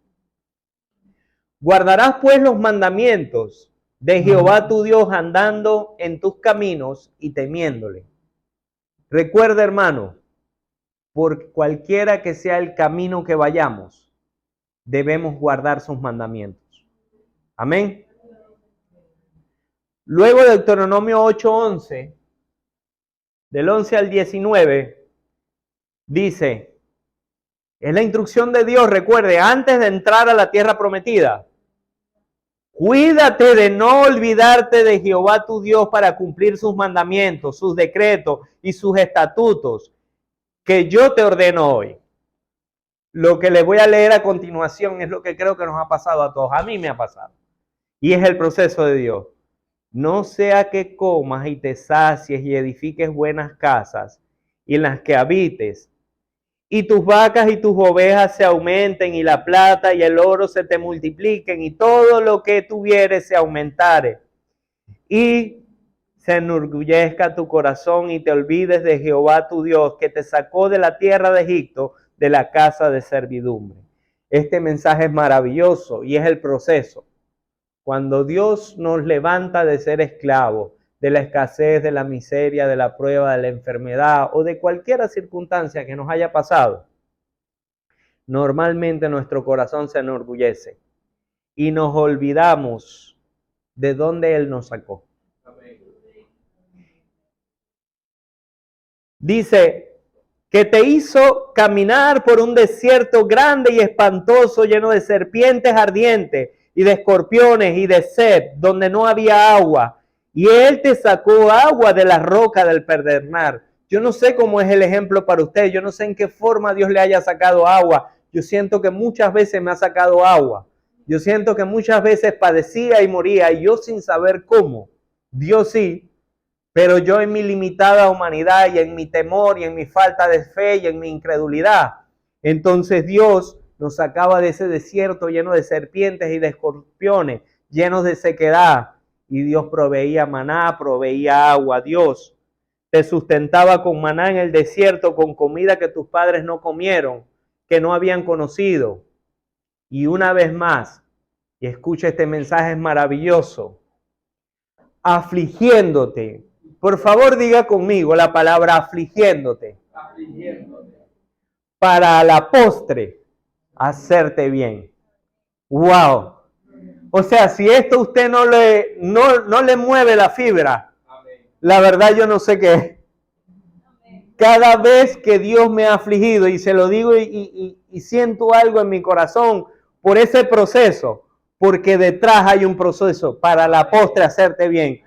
Guardarás pues los mandamientos de Jehová tu Dios andando en tus caminos y temiéndole. Recuerda, hermano, por cualquiera que sea el camino que vayamos, debemos guardar sus mandamientos. Amén. Luego de Deuteronomio 8:11, del 11 al 19, dice, es la instrucción de Dios, recuerde, antes de entrar a la tierra prometida, cuídate de no olvidarte de Jehová tu Dios para cumplir sus mandamientos, sus decretos y sus estatutos que yo te ordeno hoy. Lo que les voy a leer a continuación es lo que creo que nos ha pasado a todos. A mí me ha pasado. Y es el proceso de Dios. No sea que comas y te sacies y edifiques buenas casas y en las que habites, y tus vacas y tus ovejas se aumenten, y la plata y el oro se te multipliquen, y todo lo que tuvieres se aumentare, y se enorgullezca tu corazón y te olvides de Jehová tu Dios, que te sacó de la tierra de Egipto, de la casa de servidumbre. Este mensaje es maravilloso y es el proceso. Cuando Dios nos levanta de ser esclavos, de la escasez, de la miseria, de la prueba, de la enfermedad o de cualquier circunstancia que nos haya pasado, normalmente nuestro corazón se enorgullece y nos olvidamos de dónde Él nos sacó. Dice que te hizo caminar por un desierto grande y espantoso, lleno de serpientes ardientes y de escorpiones y de sed, donde no había agua. Y Él te sacó agua de la roca del pedernal. Yo no sé cómo es el ejemplo para usted. Yo no sé en qué forma Dios le haya sacado agua. Yo siento que muchas veces me ha sacado agua. Yo siento que muchas veces padecía y moría, y yo sin saber cómo. Dios sí. Pero yo en mi limitada humanidad y en mi temor y en mi falta de fe y en mi incredulidad. Entonces Dios nos sacaba de ese desierto lleno de serpientes y de escorpiones, llenos de sequedad. Y Dios proveía maná, proveía agua. Dios te sustentaba con maná en el desierto, con comida que tus padres no comieron, que no habían conocido. Y una vez más, y escucha este mensaje, es maravilloso, afligiéndote. Por favor, diga conmigo la palabra afligiéndote. Afligiéndote. Para la postre, hacerte bien. ¡Wow! O sea, si esto usted no le mueve la fibra, la verdad yo no sé qué es. Cada vez que Dios me ha afligido, y se lo digo y siento algo en mi corazón por ese proceso, porque detrás hay un proceso para la postre hacerte bien.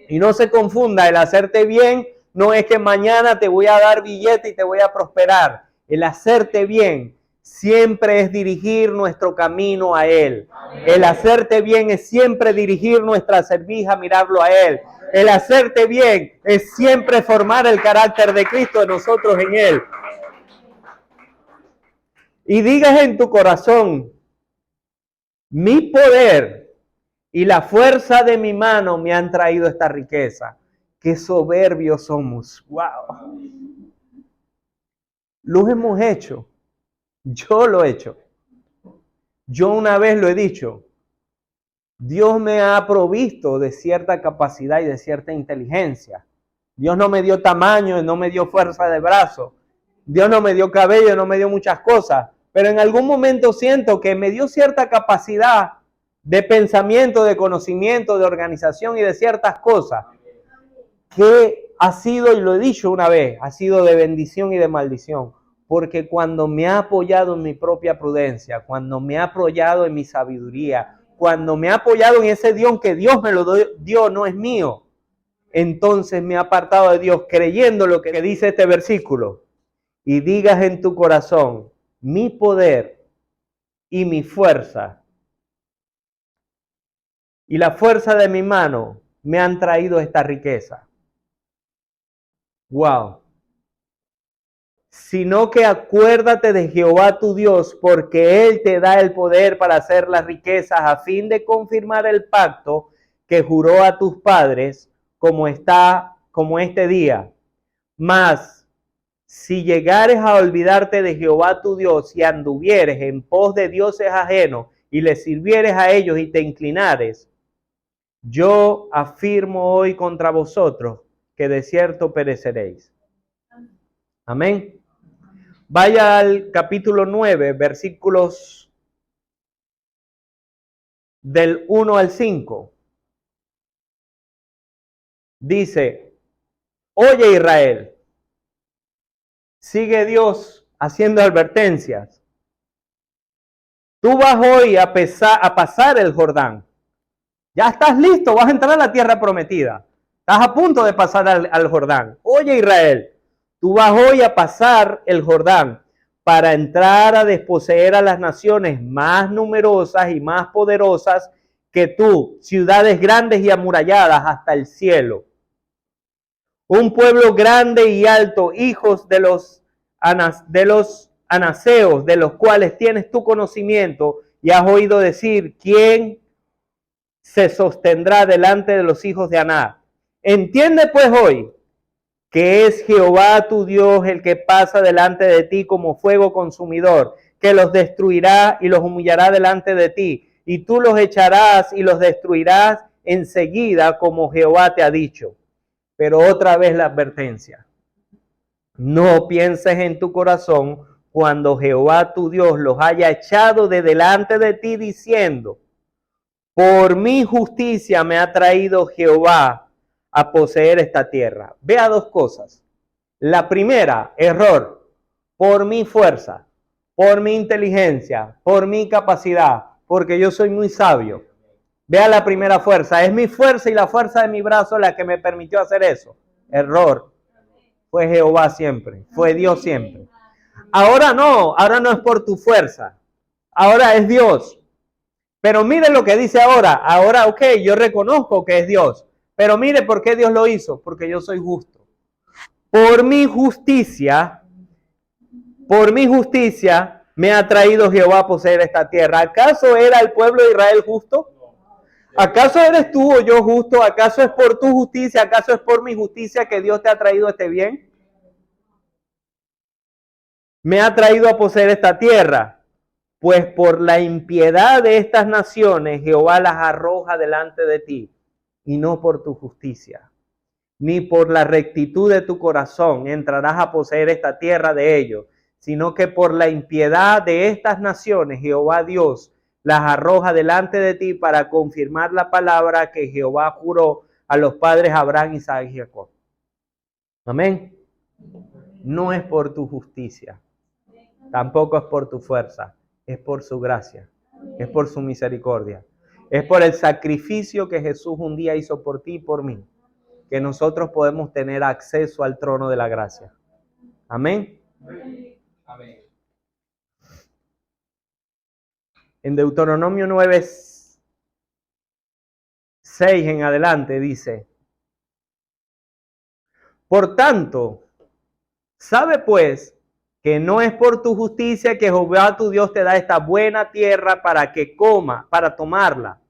Y no se confunda, el hacerte bien no es que mañana te voy a dar billete y te voy a prosperar. El hacerte bien siempre es dirigir nuestro camino a Él. El hacerte bien es siempre dirigir nuestra cerviz a mirarlo a Él. El hacerte bien es siempre formar el carácter de Cristo de nosotros en Él. Y digas en tu corazón, mi poder y la fuerza de mi mano me han traído esta riqueza. ¡Qué soberbios somos! ¡Wow! Lo hemos hecho. Yo lo he hecho. Yo una vez lo he dicho. Dios me ha provisto de cierta capacidad y de cierta inteligencia. Dios no me dio tamaño, no me dio fuerza de brazo. Dios no me dio cabello, no me dio muchas cosas. Pero en algún momento siento que me dio cierta capacidad de pensamiento, de conocimiento, de organización y de ciertas cosas, que ha sido, y lo he dicho una vez, ha sido de bendición y de maldición, porque cuando me ha apoyado en mi propia prudencia, cuando me ha apoyado en mi sabiduría, cuando me ha apoyado en ese don que Dios me lo dio, no es mío, entonces me he apartado de Dios creyendo lo que dice este versículo. Y digas en tu corazón, mi poder y mi fuerza y la fuerza de mi mano me han traído esta riqueza. Wow. Sino que acuérdate de Jehová tu Dios, porque Él te da el poder para hacer las riquezas a fin de confirmar el pacto que juró a tus padres, como este día. Mas, si llegares a olvidarte de Jehová tu Dios y anduvieres en pos de dioses ajenos y les sirvieres a ellos y te inclinares, yo afirmo hoy contra vosotros que de cierto pereceréis. Amén. Vaya al capítulo 9, versículos del 1 al 5. Dice, oye Israel, sigue Dios haciendo advertencias. Tú vas hoy a pasar el Jordán. Ya estás listo, vas a entrar a la tierra prometida. Estás a punto de pasar al Jordán. Oye Israel, tú vas hoy a pasar el Jordán para entrar a desposeer a las naciones más numerosas y más poderosas que tú, ciudades grandes y amuralladas hasta el cielo. Un pueblo grande y alto, hijos de los anaseos, de los cuales tienes tu conocimiento y has oído decir, ¿quién se sostendrá delante de los hijos de Aná? Entiende pues hoy que es Jehová tu Dios el que pasa delante de ti como fuego consumidor, que los destruirá y los humillará delante de ti, y tú los echarás y los destruirás enseguida como Jehová te ha dicho. Pero otra vez la advertencia, no pienses en tu corazón cuando Jehová tu Dios los haya echado de delante de ti diciendo, por mi justicia me ha traído Jehová a poseer esta tierra. Vea dos cosas. La primera, error, por mi fuerza, por mi inteligencia, por mi capacidad, porque yo soy muy sabio. Vea la primera fuerza, es mi fuerza y la fuerza de mi brazo la que me permitió hacer eso. Error. Fue Jehová siempre, fue Dios siempre. Ahora no es por tu fuerza, ahora es Dios. Pero mire lo que dice ahora, ok, yo reconozco que es Dios. Pero mire por qué Dios lo hizo, porque yo soy justo. Por mi justicia me ha traído Jehová a poseer esta tierra. ¿Acaso era el pueblo de Israel justo? ¿Acaso eres tú o yo justo? ¿Acaso es por tu justicia? ¿Acaso es por mi justicia que Dios te ha traído este bien? Me ha traído a poseer esta tierra. Pues por la impiedad de estas naciones Jehová las arroja delante de ti, y no por tu justicia, ni por la rectitud de tu corazón entrarás a poseer esta tierra de ellos, sino que por la impiedad de estas naciones Jehová Dios las arroja delante de ti para confirmar la palabra que Jehová juró a los padres Abraham, Isaac y Jacob. Amén. No es por tu justicia, tampoco es por tu fuerza. Es por su gracia, es por su misericordia, es por el sacrificio que Jesús un día hizo por ti y por mí, que nosotros podemos tener acceso al trono de la gracia. Amén. Amén. En Deuteronomio 9:6 en adelante dice, por tanto, sabe pues que no es por tu justicia que Jehová tu Dios te da esta buena tierra para que coma, para tomarla.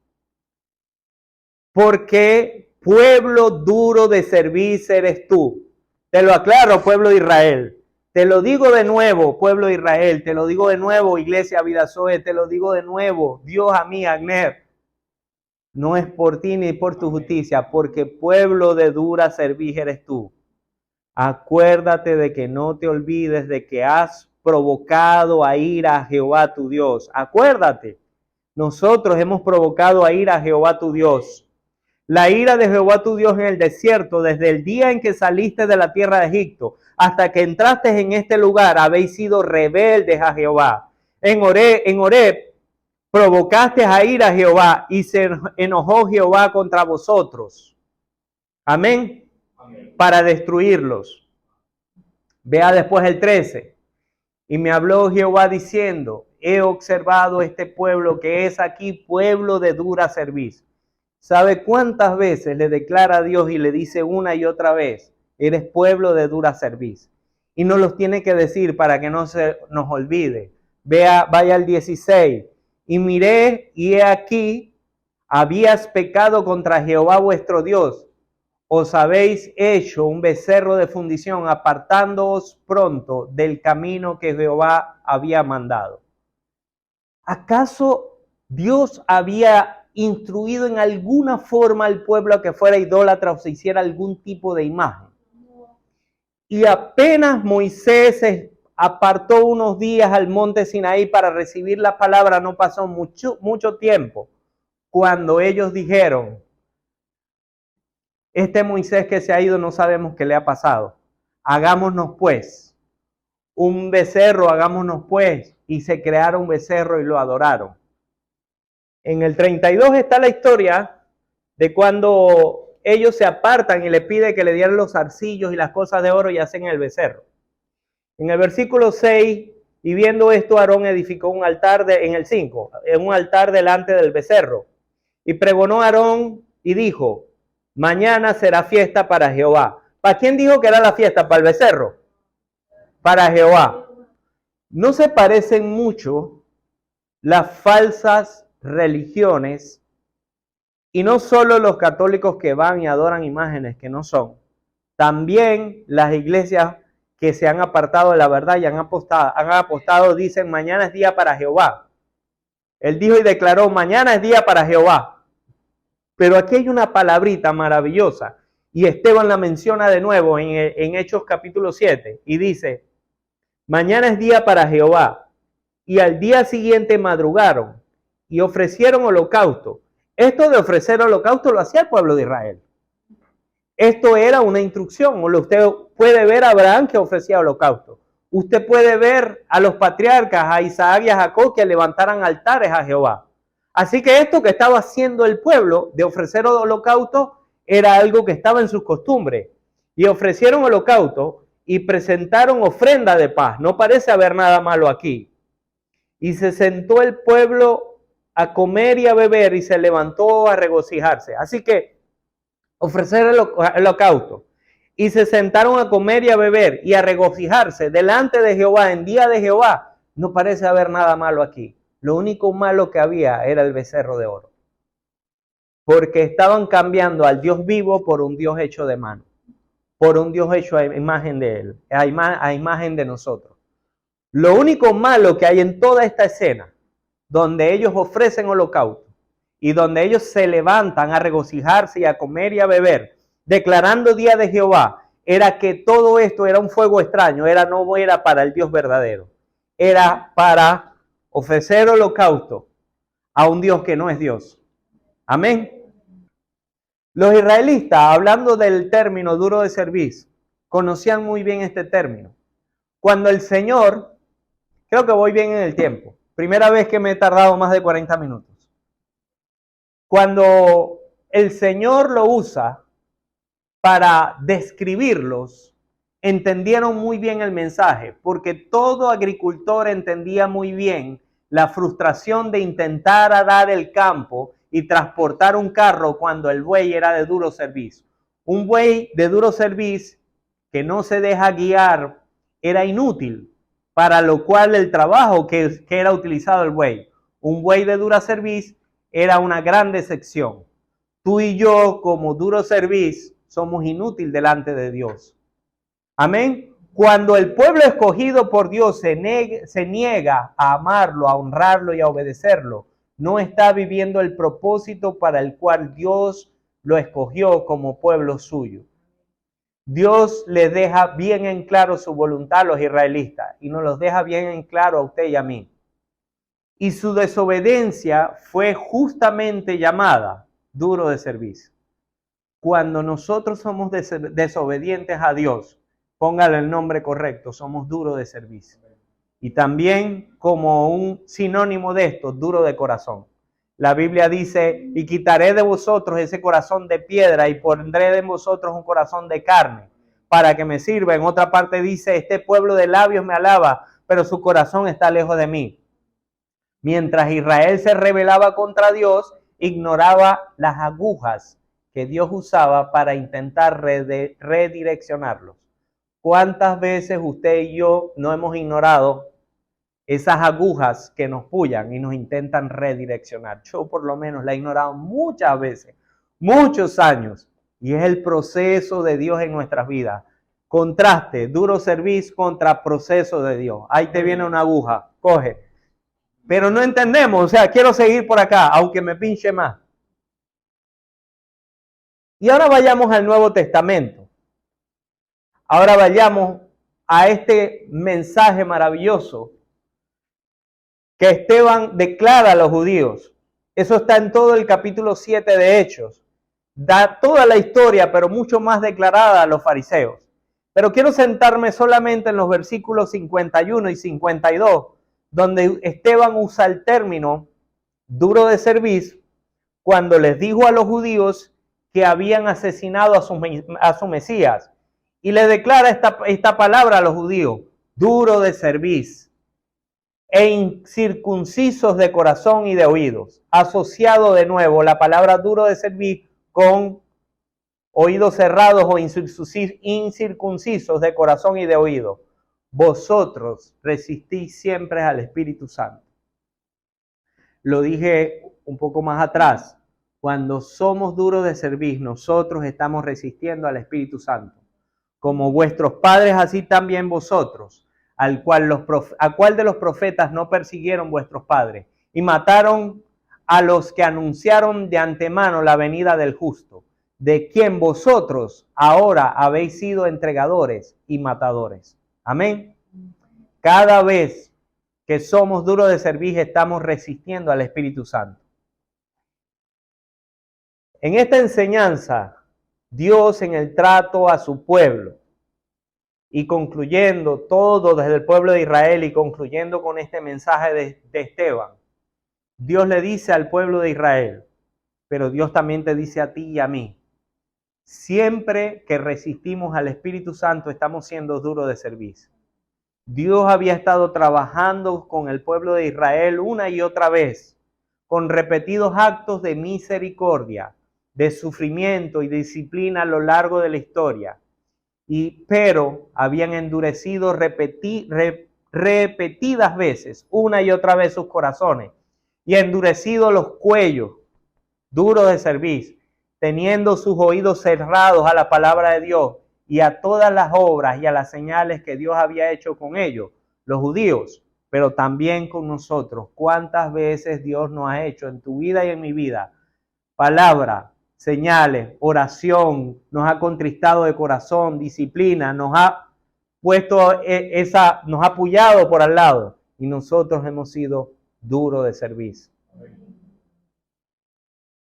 Porque pueblo duro de servir eres tú. Te lo aclaro, pueblo de Israel. Te lo digo de nuevo, pueblo de Israel. Te lo digo de nuevo, Iglesia Vidasoe. Te lo digo de nuevo, Dios a mí, Agner. No es por ti ni por tu justicia, porque pueblo de dura servir eres tú. Acuérdate de que no te olvides de que has provocado a ira a Jehová tu Dios. Acuérdate, nosotros hemos provocado a ira a Jehová tu Dios. La ira de Jehová tu Dios en el desierto, desde el día en que saliste de la tierra de Egipto, hasta que entraste en este lugar, habéis sido rebeldes a Jehová. En Horeb provocaste a ira a Jehová y se enojó Jehová contra vosotros. Amén. Para destruirlos. Vea después el 13. Y me habló Jehová diciendo, he observado este pueblo que es aquí pueblo de dura cerviz. ¿Sabe cuántas veces le declara a Dios y le dice una y otra vez, eres pueblo de dura cerviz? Y nos los tiene que decir para que no se nos olvide. Vaya al 16. Y miré, y he aquí, habías pecado contra Jehová vuestro Dios. Os habéis hecho un becerro de fundición, apartándoos pronto del camino que Jehová había mandado. ¿Acaso Dios había instruido en alguna forma al pueblo a que fuera idólatra o se hiciera algún tipo de imagen? Y apenas Moisés se apartó unos días al monte Sinaí para recibir la palabra, no pasó mucho tiempo, cuando ellos dijeron, este Moisés que se ha ido no sabemos qué le ha pasado. Hagámonos pues un becerro, hagámonos pues. Y se crearon un becerro y lo adoraron. En el 32 está la historia de cuando ellos se apartan y le pide que le dieran los arcillos y las cosas de oro y hacen el becerro. En el versículo 6, y viendo esto, Aarón edificó un altar en el 5, un altar delante del becerro. Y pregonó Aarón y dijo, mañana será fiesta para Jehová. ¿Para quién dijo que era la fiesta? ¿Para el becerro? Para Jehová. No se parecen mucho las falsas religiones, y no solo los católicos que van y adoran imágenes que no son, también las iglesias que se han apartado de la verdad y han apostado, dicen mañana es día para Jehová. Él dijo y declaró, mañana es día para Jehová. Pero aquí hay una palabrita maravillosa, y Esteban la menciona de nuevo en Hechos capítulo 7, y dice, mañana es día para Jehová, y al día siguiente madrugaron, y ofrecieron holocausto. Esto de ofrecer holocausto lo hacía el pueblo de Israel. Esto era una instrucción, usted puede ver a Abraham que ofrecía holocausto. Usted puede ver a los patriarcas, a Isaac y a Jacob, que levantaran altares a Jehová. Así que esto que estaba haciendo el pueblo de ofrecer holocausto era algo que estaba en sus costumbres. Y ofrecieron holocausto y presentaron ofrenda de paz. No parece haber nada malo aquí. Y se sentó el pueblo a comer y a beber y se levantó a regocijarse. Así que ofrecer el holocausto. Y se sentaron a comer y a beber y a regocijarse delante de Jehová en día de Jehová. No parece haber nada malo aquí. Lo único malo que había era el becerro de oro. Porque estaban cambiando al Dios vivo por un Dios hecho de mano. Por un Dios hecho a imagen de Él, a imagen de nosotros. Lo único malo que hay en toda esta escena, donde ellos ofrecen holocausto y donde ellos se levantan a regocijarse y a comer y a beber, declarando día de Jehová, era que todo esto era un fuego extraño, no era para el Dios verdadero, era para ofrecer holocausto a un Dios que no es Dios. Amén. Los israelitas, hablando del término duro de cerviz, conocían muy bien este término. Cuando el Señor, creo que voy bien en el tiempo, primera vez que me he tardado más de 40 minutos. Cuando el Señor lo usa para describirlos, entendieron muy bien el mensaje, porque todo agricultor entendía muy bien la frustración de intentar arar el campo y transportar un carro cuando el buey era de duro cerviz. Un buey de duro cerviz que no se deja guiar era inútil, para lo cual el trabajo que era utilizado el buey. Un buey de dura cerviz era una gran decepción. Tú y yo, como duro cerviz, somos inútiles delante de Dios. Amén. Cuando el pueblo escogido por Dios se niega a amarlo, a honrarlo y a obedecerlo, no está viviendo el propósito para el cual Dios lo escogió como pueblo suyo. Dios les deja bien en claro su voluntad a los israelitas y nos los deja bien en claro a usted y a mí. Y su desobediencia fue justamente llamada duro de servicio. Cuando nosotros somos desobedientes a Dios, póngale el nombre correcto, somos duros de servicio. Y también como un sinónimo de esto, duro de corazón. La Biblia dice, y quitaré de vosotros ese corazón de piedra y pondré en vosotros un corazón de carne para que me sirva. En otra parte dice, este pueblo de labios me alaba, pero su corazón está lejos de mí. Mientras Israel se rebelaba contra Dios, ignoraba las agujas que Dios usaba para intentar redireccionarlos. ¿Cuántas veces usted y yo no hemos ignorado esas agujas que nos pullan y nos intentan redireccionar? Yo por lo menos la he ignorado muchas veces, muchos años, y es el proceso de Dios en nuestras vidas. Contraste, duro servicio contra proceso de Dios. Ahí te viene una aguja, coge. Pero no entendemos, o sea, quiero seguir por acá, aunque me pinche más. Y ahora vayamos al Nuevo Testamento. Ahora vayamos a este mensaje maravilloso que Esteban declara a los judíos. Eso está en todo el capítulo 7 de Hechos. Da toda la historia, pero mucho más declarada a los fariseos. Pero quiero sentarme solamente en los versículos 51 y 52, donde Esteban usa el término duro de cerviz cuando les dijo a los judíos que habían asesinado a su Mesías. Y le declara esta palabra a los judíos, duro de cerviz e incircuncisos de corazón y de oídos. Asociado de nuevo la palabra duro de cerviz con oídos cerrados o incircuncisos de corazón y de oído. Vosotros resistís siempre al Espíritu Santo. Lo dije un poco más atrás. Cuando somos duros de servir, nosotros estamos resistiendo al Espíritu Santo. Como vuestros padres, así también vosotros, a cuál de los profetas no persiguieron vuestros padres y mataron a los que anunciaron de antemano la venida del justo, de quien vosotros ahora habéis sido entregadores y matadores. Amén. Cada vez que somos duros de servir, estamos resistiendo al Espíritu Santo. En esta enseñanza, Dios en el trato a su pueblo y concluyendo todo desde el pueblo de Israel y concluyendo con este mensaje de Esteban, Dios le dice al pueblo de Israel, pero Dios también te dice a ti y a mí, siempre que resistimos al Espíritu Santo estamos siendo duros de servicio. Dios había estado trabajando con el pueblo de Israel una y otra vez, con repetidos actos de misericordia, de sufrimiento y disciplina a lo largo de la historia. Pero habían endurecido repetidas veces, una y otra vez sus corazones, y endurecido los cuellos, duros de servir, teniendo sus oídos cerrados a la palabra de Dios y a todas las obras y a las señales que Dios había hecho con ellos, los judíos, pero también con nosotros. ¿Cuántas veces Dios nos ha hecho en tu vida y en mi vida? Palabra, señales, oración, nos ha contristado de corazón, disciplina, nos ha puesto nos ha apoyado por al lado y nosotros hemos sido duros de servicio.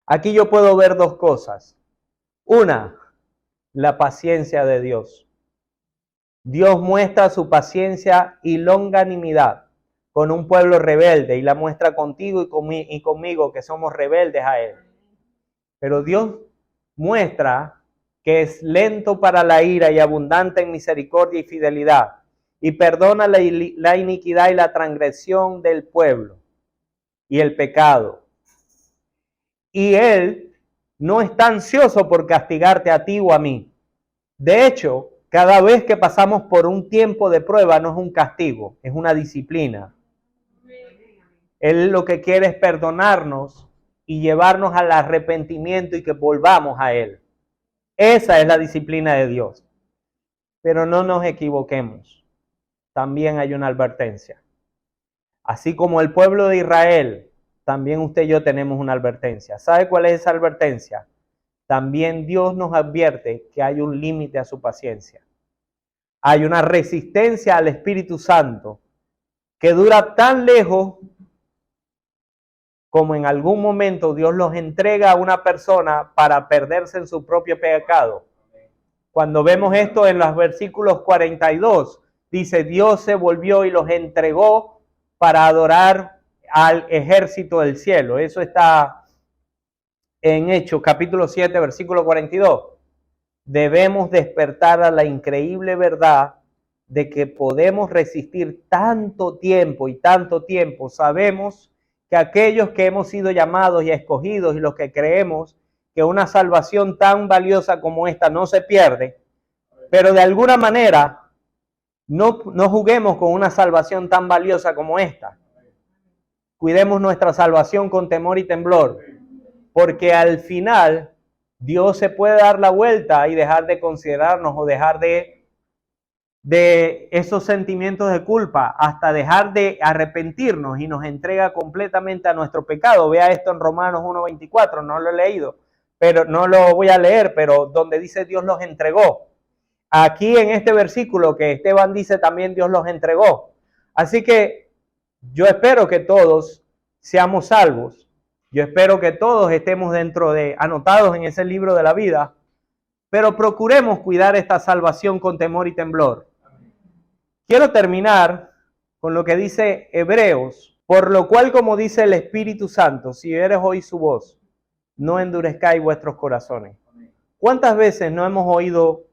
Aquí yo puedo ver dos cosas. Una, la paciencia de Dios. Dios muestra su paciencia y longanimidad con un pueblo rebelde y la muestra contigo y conmigo que somos rebeldes a Él. Pero Dios muestra que es lento para la ira y abundante en misericordia y fidelidad y perdona la iniquidad y la transgresión del pueblo y el pecado. Y Él no está ansioso por castigarte a ti o a mí. De hecho, cada vez que pasamos por un tiempo de prueba no es un castigo, es una disciplina. Él lo que quiere es perdonarnos y llevarnos al arrepentimiento y que volvamos a Él. Esa es la disciplina de Dios. Pero no nos equivoquemos. También hay una advertencia. Así como el pueblo de Israel, también usted y yo tenemos una advertencia. ¿Sabe cuál es esa advertencia? También Dios nos advierte que hay un límite a su paciencia. Hay una resistencia al Espíritu Santo que dura tan lejos como en algún momento Dios los entrega a una persona para perderse en su propio pecado. Cuando vemos esto en los versículos 42, dice, Dios se volvió y los entregó para adorar al ejército del cielo. Eso está en Hechos, capítulo 7, versículo 42. Debemos despertar a la increíble verdad de que podemos resistir tanto tiempo y tanto tiempo. Sabemos que aquellos que hemos sido llamados y escogidos y los que creemos que una salvación tan valiosa como esta no se pierde, pero de alguna manera no juguemos con una salvación tan valiosa como esta. Cuidemos nuestra salvación con temor y temblor, porque al final Dios se puede dar la vuelta y dejar de considerarnos o dejar de esos sentimientos de culpa, hasta dejar de arrepentirnos y nos entrega completamente a nuestro pecado. Vea esto en Romanos 1:24, no lo he leído, pero no lo voy a leer, pero donde dice Dios los entregó. Aquí en este versículo que Esteban dice también Dios los entregó. Así que yo espero que todos seamos salvos. Yo espero que todos estemos anotados en ese libro de la vida, pero procuremos cuidar esta salvación con temor y temblor. Quiero terminar con lo que dice Hebreos, por lo cual, como dice el Espíritu Santo, si oyeres hoy su voz, no endurezcáis vuestros corazones. ¿Cuántas veces no hemos oído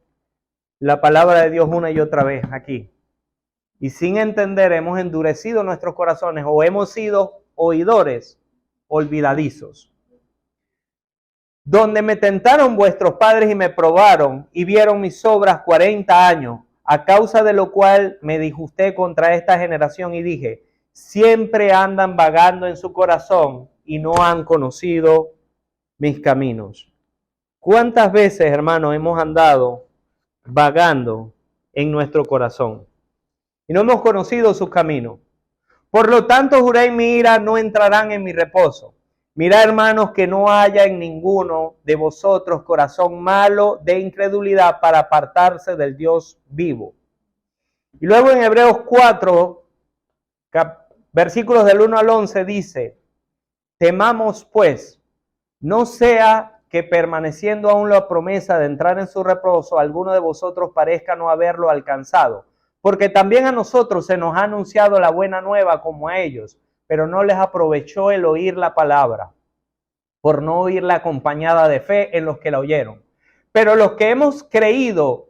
la palabra de Dios una y otra vez aquí? Y sin entender hemos endurecido nuestros corazones o hemos sido oidores olvidadizos. Donde me tentaron vuestros padres y me probaron y vieron mis obras 40 años, a causa de lo cual me disgusté contra esta generación y dije, siempre andan vagando en su corazón y no han conocido mis caminos. ¿Cuántas veces, hermanos, hemos andado vagando en nuestro corazón y no hemos conocido sus caminos? Por lo tanto, juré en mi ira, no entrarán en mi reposo. Mirad, hermanos, que no haya en ninguno de vosotros corazón malo de incredulidad para apartarse del Dios vivo. Y luego en Hebreos 4, versículos del 1 al 11 dice, temamos pues, no sea que permaneciendo aún la promesa de entrar en su reposo, alguno de vosotros parezca no haberlo alcanzado. Porque también a nosotros se nos ha anunciado la buena nueva como a ellos, pero no les aprovechó el oír la palabra, por no oírla acompañada de fe en los que la oyeron. Pero los que hemos creído,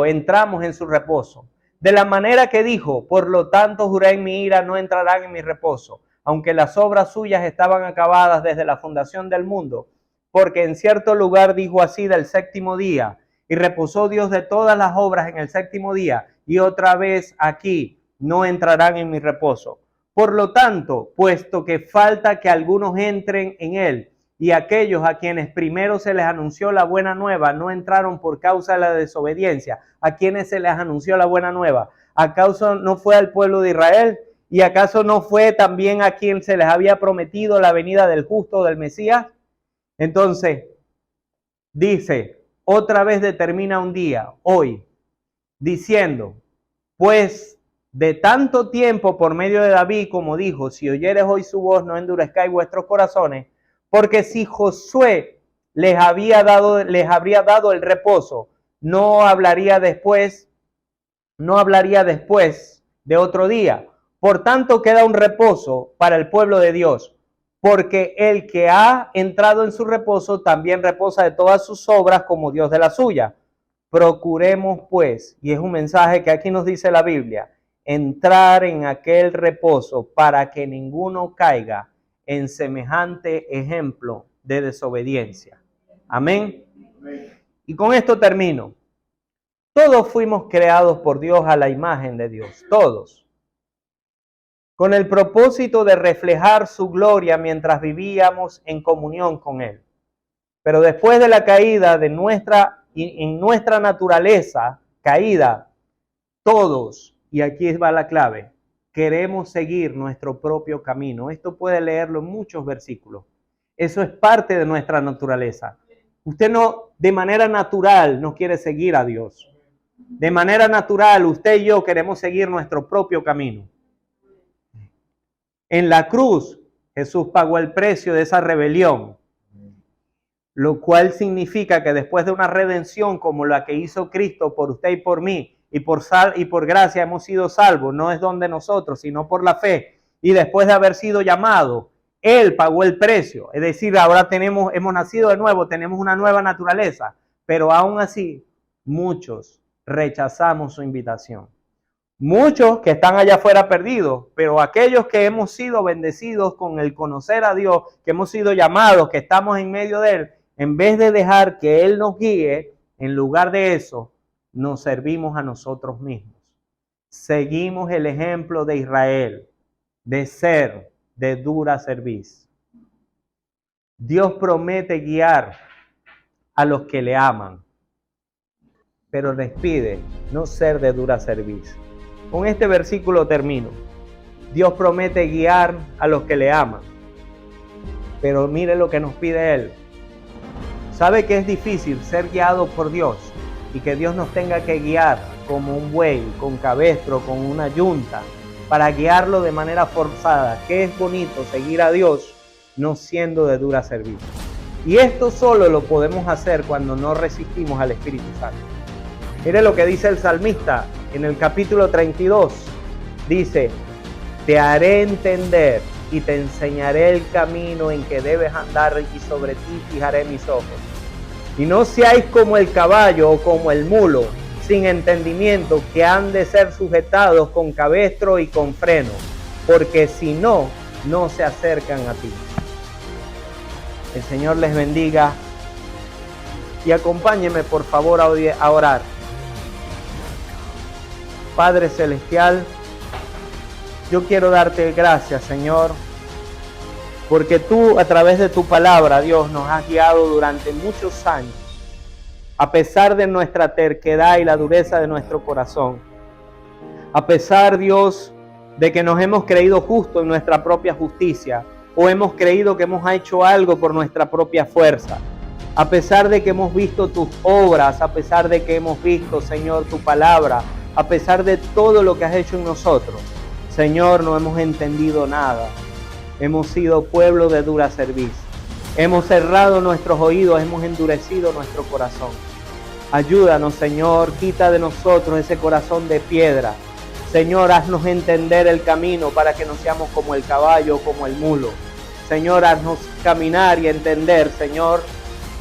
entramos en su reposo. De la manera que dijo, por lo tanto juré en mi ira, no entrarán en mi reposo, aunque las obras suyas estaban acabadas desde la fundación del mundo, porque en cierto lugar dijo así del séptimo día, y reposó Dios de todas las obras en el séptimo día, y otra vez aquí, no entrarán en mi reposo. Por lo tanto, puesto que falta que algunos entren en él, y aquellos a quienes primero se les anunció la buena nueva no entraron por causa de la desobediencia, a quienes se les anunció la buena nueva, ¿acaso no fue al pueblo de Israel? ¿Y acaso no fue también a quien se les había prometido la venida del justo, del Mesías? Entonces, dice, otra vez determina un día, hoy, diciendo, pues de tanto tiempo por medio de David, como dijo, si oyeres hoy su voz, no endurezcáis vuestros corazones, porque si Josué les habría dado el reposo, no hablaría después de otro día. Por tanto, queda un reposo para el pueblo de Dios, porque el que ha entrado en su reposo también reposa de todas sus obras como Dios de la suya. Procuremos pues, y es un mensaje que aquí nos dice la Biblia, entrar en aquel reposo para que ninguno caiga en semejante ejemplo de desobediencia. Amén. Y con esto termino. Todos fuimos creados por Dios a la imagen de Dios, todos, con el propósito de reflejar su gloria mientras vivíamos en comunión con Él. Pero después de la caída en nuestra naturaleza caída, todos, y aquí va la clave, queremos seguir nuestro propio camino. Esto puede leerlo en muchos versículos. Eso es parte de nuestra naturaleza. Usted no, de manera natural, no quiere seguir a Dios. De manera natural, usted y yo queremos seguir nuestro propio camino. En la cruz, Jesús pagó el precio de esa rebelión, lo cual significa que después de una redención como la que hizo Cristo por usted y por mí, y por gracia hemos sido salvos, no es don de nosotros, sino por la fe. y después de haber sido llamado, Él pagó el precio. Es decir, ahora hemos nacido de nuevo, tenemos una nueva naturaleza, pero aún así, muchos rechazamos su invitación. Muchos que están allá afuera perdidos, pero aquellos que hemos sido bendecidos con el conocer a Dios, que hemos sido llamados, que estamos en medio de Él, en vez de dejar que Él nos guíe, en lugar de eso, nos servimos a nosotros mismos. Seguimos el ejemplo de Israel, de ser de dura cerviz. Dios promete guiar a los que le aman, pero les pide no ser de dura cerviz. Con este versículo termino. Dios promete guiar a los que le aman, pero mire lo que nos pide Él. ¿Sabe que es difícil ser guiado por Dios y que Dios nos tenga que guiar como un buey, con cabestro, con una yunta, para guiarlo de manera forzada? Que es bonito seguir a Dios no siendo de dura cerviz. Y esto solo lo podemos hacer cuando no resistimos al Espíritu Santo. Mire lo que dice el salmista en el capítulo 32. Dice: te haré entender y te enseñaré el camino en que debes andar, y sobre ti fijaré mis ojos. Y no seáis como el caballo o como el mulo, sin entendimiento, que han de ser sujetados con cabestro y con freno, porque si no, no se acercan a ti. El Señor les bendiga y acompáñenme por favor a orar. Padre Celestial, yo quiero darte gracias, Señor, porque tú a través de tu palabra, Dios, nos has guiado durante muchos años, a pesar de nuestra terquedad y la dureza de nuestro corazón. A pesar, Dios, de que nos hemos creído justos en nuestra propia justicia, o hemos creído que hemos hecho algo por nuestra propia fuerza. A pesar de que hemos visto tus obras, a pesar de que hemos visto, Señor, tu palabra, a pesar de todo lo que has hecho en nosotros, Señor, no hemos entendido nada. Hemos sido pueblo de dura cerviz. Hemos cerrado nuestros oídos, hemos endurecido nuestro corazón. Ayúdanos, Señor, quita de nosotros ese corazón de piedra. Señor, haznos entender el camino para que no seamos como el caballo o como el mulo. Señor, haznos caminar y entender, Señor,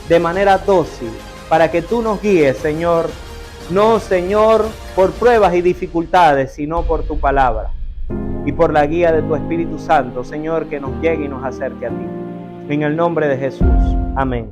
de manera dócil, para que tú nos guíes, Señor. No, Señor, por pruebas y dificultades, sino por tu palabra y por la guía de tu Espíritu Santo, Señor, que nos llegue y nos acerque a ti. En el nombre de Jesús. Amén.